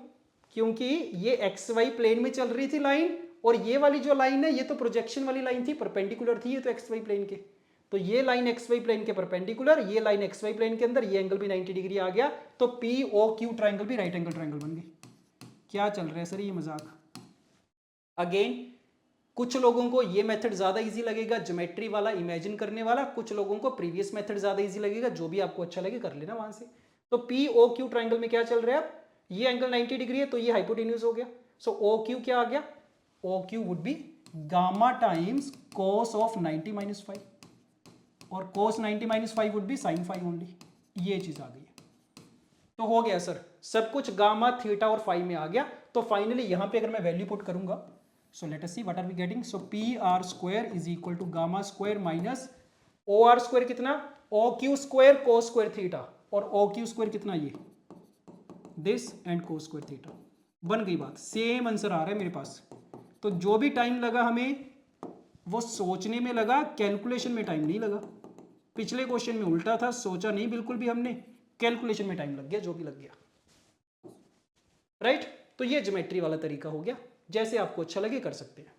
क्योंकि ये एक्स वाई प्लेन में चल रही थी लाइन और ये वाली जो लाइन है ये तो प्रोजेक्शन वाली लाइन थी, परपेंडिकुलर थी ये तो एक्स वाई प्लेन के। तो ये लाइन एक्स वाई प्लेन के परपेंडिकुलर, ये लाइन एक्स वाई प्लेन के अंदर, ये एंगल भी 90 डिग्री आ गया, तो पी ओ क्यू ट्राइंगल भी राइट एंगल ट्राइंगल बन गई। क्या चल रहा है सर ये मजाक। अगेन कुछ लोगों को ये मेथड ज्यादा इजी लगेगा, ज्योमेट्री वाला, इमेजिन करने वाला, कुछ लोगों को प्रीवियस मेथड ज्यादा इजी लगेगा, जो भी आपको अच्छा लगे कर लेना वहां से। तो पी ओ क्यू ट्राइंगल में क्या चल रहा है, ये एंगल 90 डिग्री है तो ये हाइपोटेन्यूज हो गया, सो ओ क्यू क्या आ गया, O Q would be gamma times cos of 90 minus 5 और cos 90 minus 5 would be sine 5 only. ये चीज आ गई है, तो हो गया सर सब कुछ गामा थीटा और फाई में आ गया। तो फाइनली यहां पे अगर मैं वैल्यू पुट करूंगा, so let us see what are we getting, so p r square is equal to gamma square minus o r square कितना, o q square cos square theta, और o q square कितना, ये this and cos square theta। बन गई बात, same answer आ रहा है मेरे पास। तो जो भी टाइम लगा हमें वो सोचने में लगा, कैलकुलेशन में टाइम नहीं लगा। पिछले क्वेश्चन में उल्टा था, सोचा नहीं बिल्कुल भी हमने, कैलकुलेशन में टाइम लग गया, जो भी लग गया। राइट तो ये ज्योमेट्री वाला तरीका हो गया, जैसे आपको अच्छा लगे कर सकते हैं।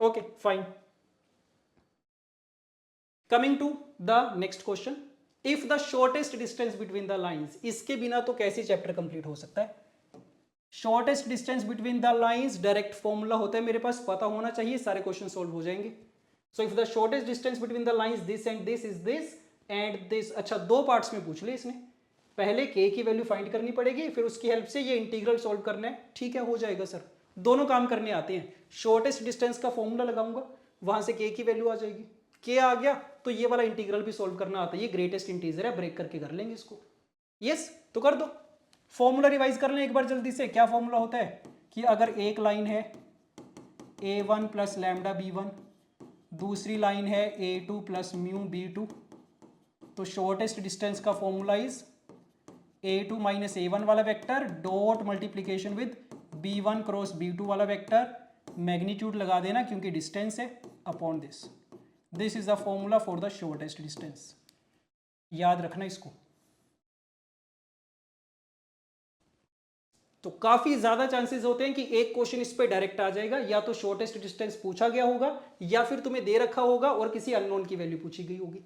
Okay fine, coming to the next question, if the shortest distance between the lines, इसके बिना तो कैसे चैप्टर कंप्लीट हो सकता है। Shortest distance between the lines direct formula होता है मेरे पास, पता होना चाहिए, सारे क्वेश्चन सोल्व हो जाएंगे। So if the shortest distance between the lines this and this is this and this. अच्छा दो पार्ट्स में पूछ ले इसने, पहले k की वैल्यू फाइंड करनी पड़ेगी, फिर उसकी हेल्प से ये इंटीग्रल सॉल्व करना है। ठीक है हो जाएगा सर, दोनों काम करने आते हैं। शॉर्टेस्ट डिस्टेंस का फॉर्मूला लगाऊंगा, वहां से k की वैल्यू आ जाएगी, k आ गया तो ये वाला इंटीग्रल भी सॉल्व करना आता है। ये ग्रेटेस्ट इंटीजर है, ब्रेक करके कर लेंगे इसको। यस तो कर दो, फॉर्मूला रिवाइज कर लें एक बार जल्दी से। क्या फॉर्मूला होता है कि अगर एक लाइन है a1 प्लस लैम्डा b1, दूसरी लाइन है a2 प्लस म्यू b2, तो शॉर्टेस्ट डिस्टेंस का formula is a2 minus a1 वाला vector dot multiplication with b1 cross b2 वाला वेक्टर, मैग्नीट्यूड लगा देना क्योंकि डिस्टेंस है, upon this. This is the formula for the shortest distance, याद रखना इसको। तो काफी ज्यादा चांसेस होते हैं कि एक क्वेश्चन इस पे डायरेक्ट आ जाएगा, या तो शॉर्टेस्ट डिस्टेंस पूछा गया होगा या फिर तुम्हें दे रखा होगा और किसी अननोन की वैल्यू पूछी गई होगी।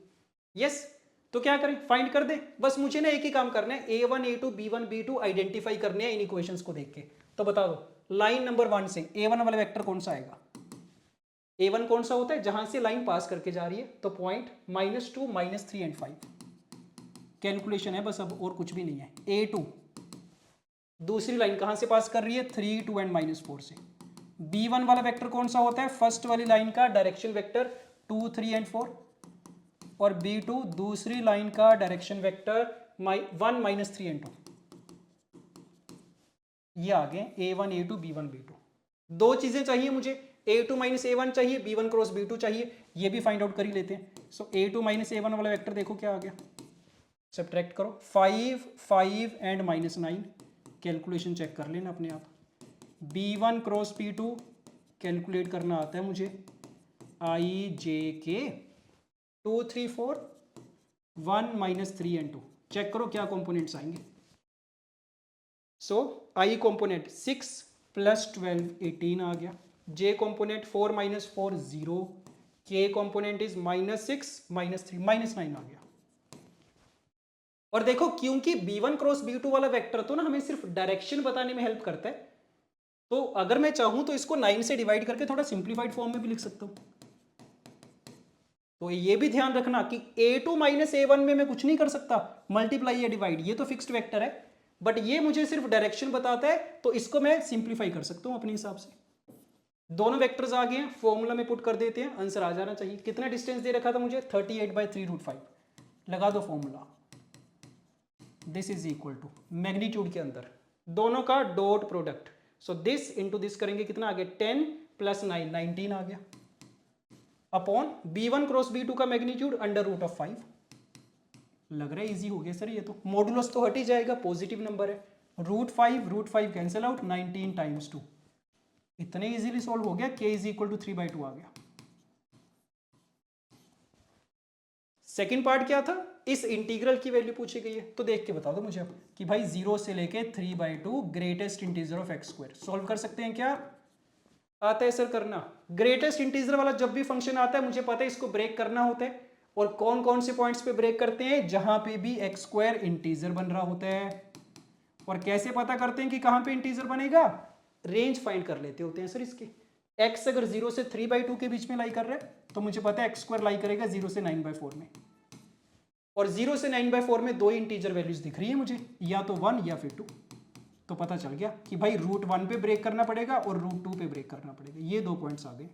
यस तो क्या करें, फाइंड कर दे। बस मुझे ना एक ही काम करना है, a1 a2 b1 b2 identify करने हैं इन इक्वेशंस को देख के। तो बता दो लाइन नंबर 1 से a1 वाला वेक्टर कौन सा आएगा, a1 कौन सा होता है जहां से लाइन पास करके जा रही है, तो पॉइंट -2 -3 एंड 5। कैलकुलेशन है बस, अब और कुछ भी नहीं है। a2 दूसरी लाइन कहां से पास कर रही है, 3 2 एंड -4 से। b1 वाला वेक्टर कौन सा होता है, फर्स्ट वाली लाइन का डायरेक्शन वेक्टर 2 3 एंड 4, और b2 दूसरी लाइन का डायरेक्शन वेक्टर 1 -3 एंड 2। ये आ गए a1 a2 b1 b2। दो चीजें चाहिए मुझे, a2 माइनस a1 चाहिए, b1 क्रॉस b2 चाहिए, ये भी फाइंड आउट कर ही लेते हैं। सो a2 माइनस a1 वाला वेक्टर देखो क्या आ गया, सब्ट्रैक्ट करो 5 5 एंड -9, कैलकुलेशन चेक कर लेना अपने आप। b1 क्रॉस b2 कैलकुलेट करना आता है मुझे, i j k 2 3 4 1 -3 and 2, check करो क्या कंपोनेंट्स आएंगे। सो i कंपोनेंट 6 प्लस 12 18 आ गया, j component 4 -4 0, k component is -6 -3 -9 आ गया। और देखो क्योंकि b1 क्रॉस b2 वाला वेक्टर तो ना हमें सिर्फ डायरेक्शन बताने में हेल्प करता है, तो अगर मैं चाहूं तो इसको 9 से डिवाइड करके थोड़ा सिंप्लीफाइड फॉर्म में भी लिख सकता हूं। तो ये भी ध्यान रखना कि a2 माइनस a1 में मैं कुछ नहीं कर सकता, मल्टीप्लाई या डिवाइड, ये तो फिक्स्ड वेक्टर है, बट ये मुझे सिर्फ डायरेक्शन बताता है, तो इसको मैं सिंप्लीफाई कर सकता हूं अपने हिसाब से। दोनों वेक्टर्स आ गए हैं, फॉर्मूला में पुट कर देते हैं, आंसर आ जाना चाहिए। कितना डिस्टेंस दे रखा था मुझे, 38/3√5। लगा दो formula, this is equal to magnitude के अंदर दोनों का dot product, so this into this करेंगे, कितना आ गया 10 + 9 19 आ गया, अपॉन b1 क्रॉस b2 का मैग्नीट्यूड √5। लग रहा है इजी हो गया सर, ये तो मॉडुलस तो हट ही जाएगा, पॉजिटिव नंबर है, √5 कैंसिल आउट, 19 × 2, इतने इजीली सॉल्व हो गया। k = 3/2 आ गया। सेकंड पार्ट क्या था, इस इंटीग्रल की वैल्यू पूछी गई है, तो देख के बता दो मुझे अब कि भाई 0 से लेके 3/2 greatest integer of x²। Solve कर सकते हैं क्या, आता है सर करना। ग्रेटेस्ट इंटीजर वाला जब भी फंक्शन आता है मुझे पता है इसको ब्रेक करना होता है, और कौन कौन से पॉइंट्स पे ब्रेक करते हैं, जहां पे भी x² इंटीजर बन रहा होता है। और कैसे पता करते हैं कि कहां पे इंटीजर बनेगा, रेंज फाइंड कर लेते होते हैं सर इसके। x अगर 0 से 3/2 के बीच में लाई कर रहा है तो मुझे पता है x² लाई करेगा 0 से 9/4 में, और 0 से 9/4 में दो इंटीजर वैल्यूज दिख रही है मुझे, या तो 1 या फिर 2। तो पता चल गया कि भाई √1 पे ब्रेक करना पड़ेगा और √2 पे ब्रेक करना पड़ेगा, ये दो पॉइंट्स आ गए।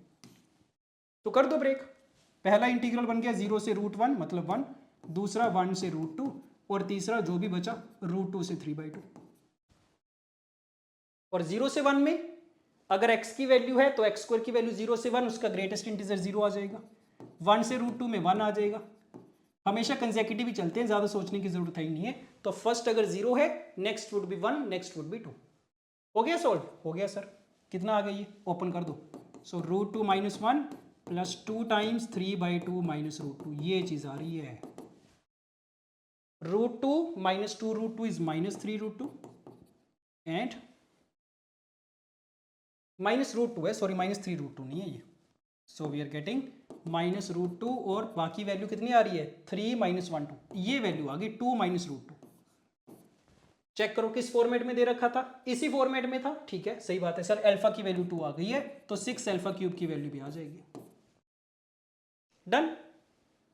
तो कर दो ब्रेक। पहला इंटीग्रल बन गया 0 से √1 मतलब 1, दूसरा 1 से √2, और तीसरा जो भी बचा √2 से 3/2। और 0 से 1 में अगर x की वैल्यू है तो x² की वैल्यू 0 से 1, उसका ग्रेटेस्ट इंटीजर 0 आ जाएगा। 1 से √2 में 1 आ जाएगा। हमेशा कंसेक्यूटिव ही चलते हैं, ज्यादा सोचने की जरूरत है ही नहीं है। तो फर्स्ट अगर 0 है, next would be 1, next would be 2। हो गया सॉल्व, हो गया सर। कितना आ गया ये, ओपन कर दो। सो √2 - 1 + 2 × 3/2 - √2, ये चीज आ रही है। √2 - 2√2 इज -3√2 एंड -√2 है, सॉरी -3√2 नहीं है ये। सो वी आर गेटिंग -√2, और बाकी वैल्यू कितनी आ रही है, 3 - 1 2, ये वैल्यू आ गई 2 - √2। चेक करो किस फॉर्मेट में दे रखा था, इसी फॉर्मेट में था, ठीक है सही बात है सर। अल्फा की वैल्यू 2 आ गई है, तो 6 α³ की वैल्यू भी आ जाएगी। डन,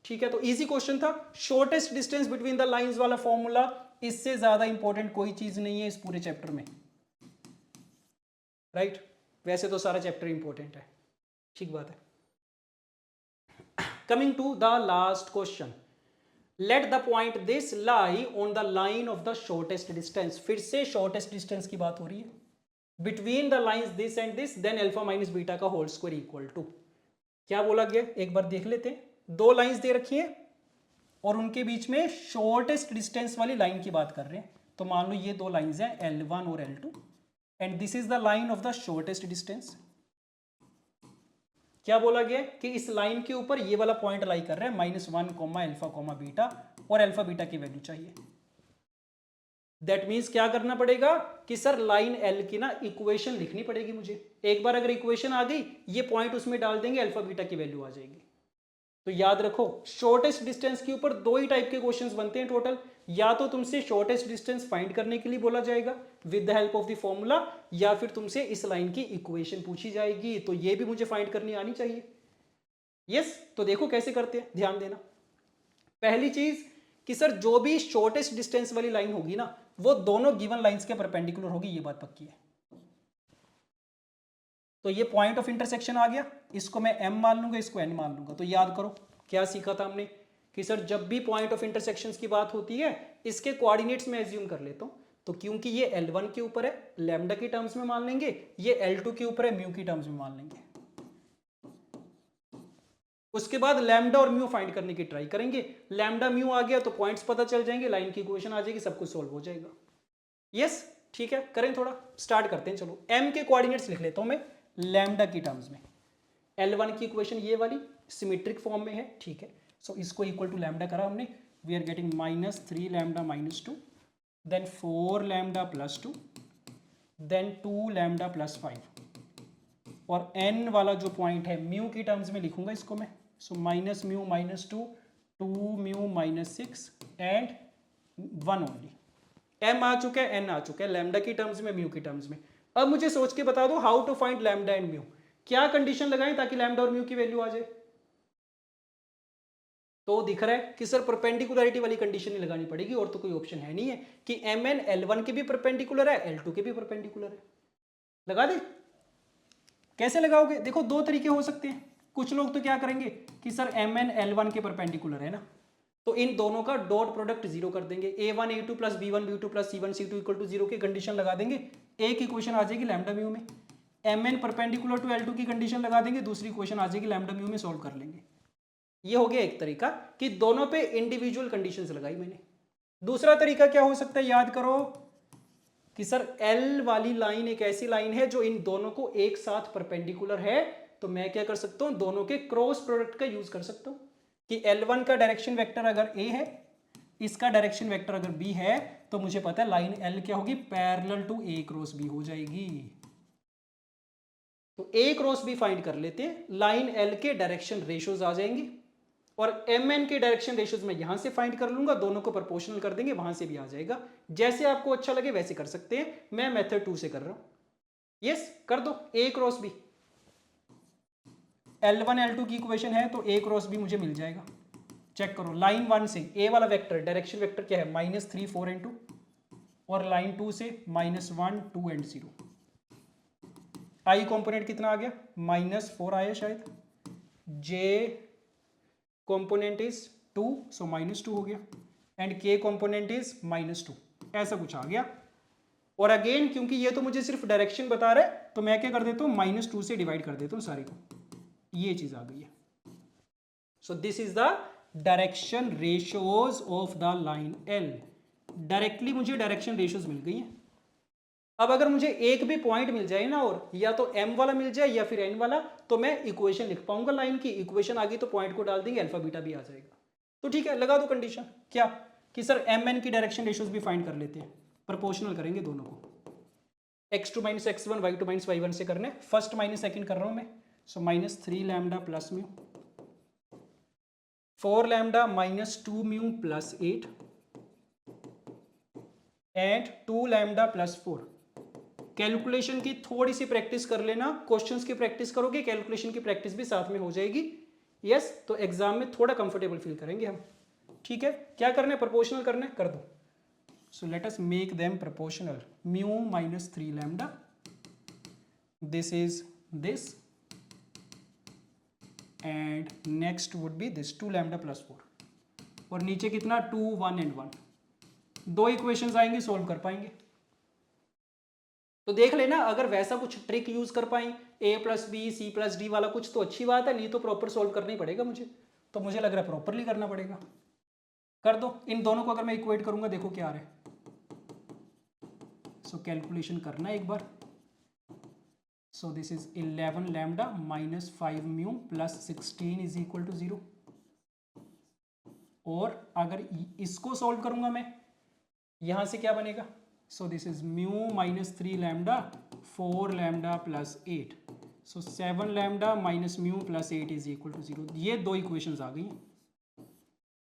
ठीक है। तो इजी क्वेश्चन था। Shortest distance between the lines वाला फॉर्मूला, इससे ज्यादा इंपॉर्टेंट कोई चीज नहीं है इस पूरे चैप्टर में, राइट। वैसे तो सारा चैप्टर इंपॉर्टेंट है, ठीक बात है। Coming to the last question, let the point this lie on the line of the shortest distance। फिर से shortest distance की बात हो रही है, between the lines this and this, then alpha minus beta का whole square equal to, क्या बोला गया एक बार देख लेते हैं। दो लाइंस दे रखी है और उनके बीच में शॉर्टेस्ट डिस्टेंस वाली लाइन की बात कर रहे हैं। तो मान लो ये दो लाइंस हैं L1 और L2, and this is the line of the shortest distance. क्या बोला गया कि इस लाइन के ऊपर ये वाला पॉइंट लाई कर रहा है -1, α, बीटा, और अल्फा बीटा की वैल्यू चाहिए। दैट मीन्स क्या करना पड़ेगा कि सर लाइन L की ना इक्वेशन लिखनी पड़ेगी मुझे। एक बार अगर इक्वेशन आ गई, ये पॉइंट उसमें डाल देंगे, अल्फा बीटा की वैल्यू आ जाएगी। तो याद रखो, शॉर्टेस्ट डिस्टेंस के ऊपर दो ही टाइप के क्वेश्चंस बनते हैं टोटल। या तो तुमसे शॉर्टेस्ट डिस्टेंस फाइंड करने के लिए बोला जाएगा with the help of the formula, या फिर तुमसे इस लाइन की इक्वेशन पूछी जाएगी, तो ये भी मुझे फाइंड करनी आनी चाहिए। यस, तो देखो कैसे करते हैं, ध्यान देना। पहली चीज कि सर जो भी शॉर्टेस्ट डिस्टेंस वाली लाइन होगी ना, वो दोनों गिवन लाइंस के परपेंडिकुलर होगी, ये बात पक्की है। तो ये पॉइंट ऑफ इंटरसेक्शन आ गया, इसको मैं M मान लूंगा, इसको N मान लूंगा। तो याद करो क्या सीखा था हमने कि सर जब भी पॉइंट ऑफ इंटरसेक्शन की बात होती है, इसके कोऑर्डिनेट्स में एज्यूम कर लेता हूं। तो क्योंकि ये L1 के ऊपर है, लैम्डा की टर्म्स में मान लेंगे, ये L2 के ऊपर है, म्यू की टर्म्स में मान लेंगे। उसके बाद लैम्डा और म्यू फाइंड करने की ट्राई करेंगे। लैम्डा म्यू आ गया तो पॉइंट्स पता चल जाएंगे, लाइन की इक्वेशन आ जाएगी, सब कुछ सोल्व हो जाएगा। यस, ठीक है, करें थोड़ा, स्टार्ट करते हैं। चलो M के कोऑर्डिनेट्स लिख लेता हूं मैं लैम्डा की टर्म्स में। L1 की इक्वेशन ये वाली सिमेट्रिक फॉर्म में है, ठीक है। सो इसको इक्वल टू लैम्डा करा हमने, we are getting -3 lambda -2, then 4 lambda +2, then 2 lambda +5, और n वाला जो पॉइंट है म्यू की टर्म्स में लिखूंगा इसको मैं। सो -μ -2, 2μ -6 एंड 1 ओनली। m आ चुका है, n आ चुका है, लैम्डा की टर्म्स में, म्यू की टर्म्स में। अब मुझे सोच के बता दो how to find lambda and mu. क्या कंडीशन लगाएं ताकि लैम्डा और म्यू की वैल्यू आ जाए? तो दिख रहा है कि सर परपेंडिकुलरिटी वाली कंडीशन नहीं लगानी पड़ेगी, और तो कोई ऑप्शन है नहीं है कि mn l1 के भी परपेंडिकुलर है, l2 के भी परपेंडिकुलर है। लगा दे। कैसे लगाओगे? देखो दो तरीके हो सकते हैं। कुछ लोग तो क्या करेंगे कि सर mn l1 के परपेंडिकुलर है ना, तो इन दोनों का डॉट प्रोडक्ट जीरो कर देंगे, a1 a2 plus b1 b2 plus c1 c2 equal to zero की कंडीशन लगा देंगे। एक इक्वेशन आ जाएगी लैम्डा म्यू में। mn परपेंडिकुलर टू l2 की कंडीशन लगा देंगे, दूसरी इक्वेशन आ जाएगी लैम्डा म्यू में, सॉल्व कर लेंगे। ये हो गया एक तरीका कि दोनों पे इंडिविजुअल कंडीशंस लगाई मैंने। दूसरा तरीका क्या हो सकता है, याद करो कि सर L वाली लाइन एक ऐसी लाइन है जो इन दोनों को एक साथ परपेंडिकुलर है, तो मैं क्या कर सकता हूं, दोनों के क्रॉस प्रोडक्ट का यूज कर सकता हूं कि L1 का डायरेक्शन वेक्टर अगर A है, इसका डायरेक्शन वेक्टर अगर B है, तो मुझे पता है लाइन L क्या होगी, parallel to A cross B हो जाएगी। तो A क्रॉस B फाइंड कर लेते हैं, लाइन L के डायरेक्शन रेशियोज आ जाएंगे, और mn के डायरेक्शन रेशियोज में यहां से फाइंड कर लूंगा, दोनों को प्रोपोर्शनल कर देंगे, वहां से भी आ जाएगा। जैसे आपको अच्छा लगे वैसे कर सकते हैं, मैं मेथड 2 से कर रहा हूं। यस, कर दो A cross B। L1 L2 की इक्वेशन है तो A क्रॉस B मुझे मिल जाएगा। चेक करो, लाइन 1 से A वाला वेक्टर डायरेक्शन वेक्टर क्या है, -3 4 and 2, और लाइन 2 से -1 2 and 0। I कॉम्पोनेंट कितना आ गया, -4 आया शायद, J component is 2 so -2 हो गया, एंड k component is -2, ऐसा कुछ आ गया। और अगेन क्योंकि ये तो मुझे सिर्फ डायरेक्शन बता रहा है, तो मैं क्या कर देता हूँ, -2 से डिवाइड कर देता हूँ सारी को, ये चीज आ गई है। So this is the direction ratios of the line L। Directly मुझे डायरेक्शन रेशियोज मिल गई है। अब अगर मुझे एक भी पॉइंट मिल जाए ना, और या तो m वाला मिल जाए या फिर n वाला, तो मैं इक्वेशन लिख पाऊंगा लाइन की। इक्वेशन आ गई तो पॉइंट को डाल देंगे, अल्फा बीटा भी आ जाएगा। तो ठीक है, लगा दो कंडीशन क्या कि सर mn की डायरेक्शन रेशियोज भी फाइंड कर लेते हैं, प्रोपोर्शनल करेंगे दोनों को, x2 minus x1 y2 minus y1 से करने, फर्स्ट माइनस सेकंड कर रहा हूं मैं। सो -3 lambda plus mu, 4 lambda -2 mu plus 8 and 2 lambda plus 4। Calculation की थोड़ी सी प्रैक्टिस कर लेना, क्वेश्चंस की प्रैक्टिस करोगे, कैलकुलेशन की प्रैक्टिस भी साथ में हो जाएगी। यस, तो एग्जाम में थोड़ा कंफर्टेबल फील करेंगे हम। ठीक है, क्या करना है, प्रोपोर्शनल करना है, कर दो। सो let us make them proportional. Mu -3 lambda, this is this, and next would be this 2 lambda plus 4, और नीचे कितना 2 1 and 1। दो इक्वेशंस आएंगे, सोल्व कर पाएंगे। तो देख लेना, अगर वैसा कुछ ट्रिक यूज कर पाए a plus B C plus D वाला कुछ, तो अच्छी बात है, नहीं तो प्रॉपर सोल्व करना ही पड़ेगा मुझे। तो मुझे लग रहा है प्रॉपरली करना पड़ेगा। कर दो इन दोनों को, अगर मैं इक्वेट करूंगा, देखो क्या आ रहा है। सो कैलकुलेशन करना है एक बार। So this is 11 lambda -5 mu plus 16 is equal to 0। और अगर इसको सोल्व करूंगा मैं, यहां से क्या बनेगा, so this is mu -3 lambda 4 lambda plus 8, so 7 lambda minus mu plus 8 is equal to 0। ये दो इक्वेशंस आ गई,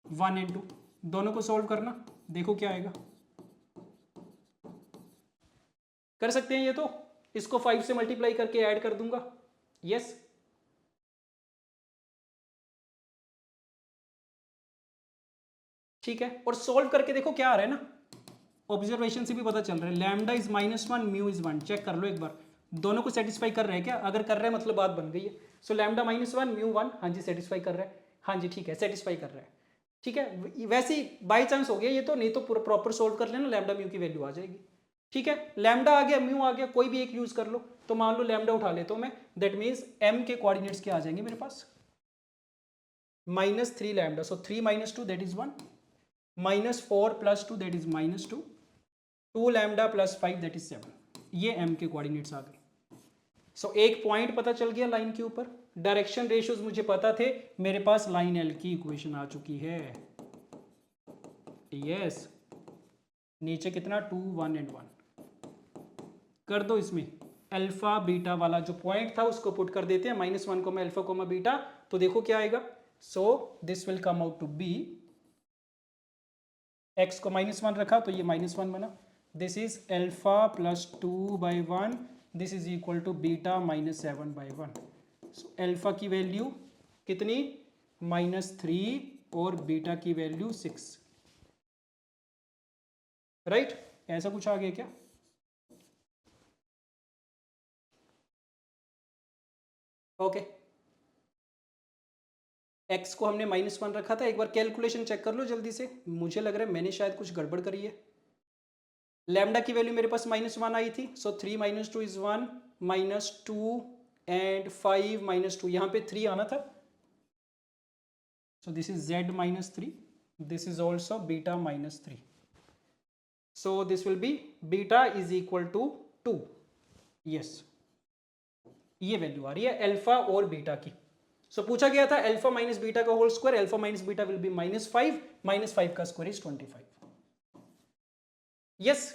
1 and 2, दोनों को सोल्व करना, देखो क्या आएगा। कर सकते हैं ये तो, इसको 5 से मल्टीप्लाई करके ऐड कर दूंगा। यस, ठीक है, और सोल्व करके देखो क्या आ रहा है ना, ऑब्जर्वेशन से भी पता चल रहा है। Lambda is -1 mu is 1, check कर लो एक बार, दोनों को सेटिस्फाई कर रहे हैं क्या? अगर कर रहे हैं मतलब बात बन गई है। सो लैम्डा -1 म्यू 1, हाँ जी सेटिस्फाई कर रहा है, हाँ जी ठीक है सेटिस्फाई कर रहा है। ठीक है, वैसे ही बाई चांस हो गया ये तो, नहीं तो पूरा प्रॉपर सोल्व कर लेना, लैम्डा म्यू की वैल्यू आ जाएगी। ठीक है, लैम्डा आ गया, म्यू आ गया, कोई भी एक यूज कर लो। तो मान लो लैम्डा उठा लेता हूं मैं, दैट मीन्स m के कोऑर्डिनेट्स क्या आ जाएंगे मेरे पास, -3 lambda, so 3 - 2 that is 1, -4 + 2 that is -2, 2 lambda plus 5 that is 7। ये m के कोऑर्डिनेट्स आ गए। सो एक पॉइंट पता चल गया लाइन के ऊपर, डायरेक्शन रेशियोज मुझे पता थे, मेरे पास लाइन L की इक्वेशन आ चुकी है। यस, नीचे कितना 2 1 and 1। कर दो इसमें अल्फा बीटा वाला जो पॉइंट था उसको पुट कर देते हैं, -1 अल्फा बीटा, तो देखो क्या आएगा। So this will come out to be, x को -1 रखा तो ये -1 बना, this is alpha +2/1, this is equal to beta -7/1। So alpha की वैल्यू कितनी, -3 और बीटा की वैल्यू 6, राइट? ऐसा कुछ आ गया क्या? ओके, x को हमने -1 रखा था। एक बार कैलकुलेशन चेक कर लो जल्दी से, मुझे लग रहा है मैंने शायद कुछ गड़बड़ करी है। लैम्डा की वैल्यू मेरे पास -1 आई थी, सो 3 - 2 इज 1, -2 एंड 5 - 2, यहाँ पे 3 आना था, so this is z -3, this is also beta -3, so this will be beta is equal to 2, yes, ये वैल्यू आ रही है अल्फा और बीटा की। सो पूछा गया था अल्फा माइनस बीटा का whole square, alpha minus beta will be -5, -5 का स्क्वायर इज 25, यस,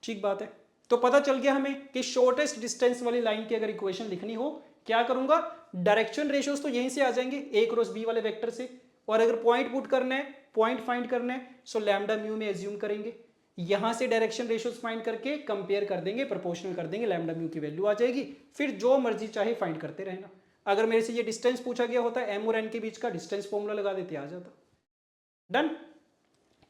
ठीक बात है। तो पता चल गया हमें कि शॉर्टेस्ट डिस्टेंस वाली लाइन की अगर इक्वेशन लिखनी हो, क्या करूंगा, डायरेक्शन रेशियोज तो यहीं से आ जाएंगे ए क्रॉस बी वाले वेक्टर से, और अगर पॉइंट पुट करना है, पॉइंट फाइंड करना है, सो लैम्डा म्यू में एज्यूम करेंगे, यहां से डायरेक्शन रेशियोज फाइंड करके कंपेयर कर देंगे, प्रोपोर्शनल कर देंगे, लैम्डा म्यू की वैल्यू आ जाएगी, फिर जो मर्जी चाहे फाइंड करते रहना। अगर मेरे से ये डिस्टेंस पूछा गया होता एम और एन के बीच का, डिस्टेंस फॉर्मूला लगा देते, आ जाता। डन।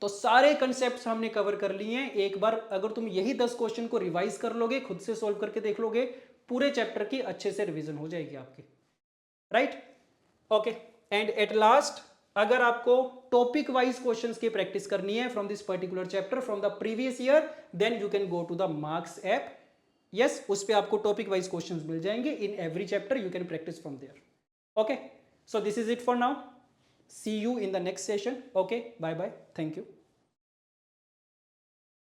तो सारे कंसेप्ट हमने कवर कर लिए हैं। एक बार अगर तुम यही 10 क्वेश्चन को रिवाइज कर लोगे, खुद से सॉल्व करके देख लोगे, पूरे चैप्टर की अच्छे से रिवीजन हो जाएगी आपकी, right? Okay, and at last, अगर आपको टॉपिक वाइज क्वेश्चंस की प्रैक्टिस करनी है from this particular chapter from the previous year, then you can go to the Marks app. Yes, उस पे आपको टॉपिक वाइज क्वेश्चंस मिल जाएंगे in every chapter, you can practice from there. Okay, so this is it for now, see you in the next session. Okay, bye bye, thank you.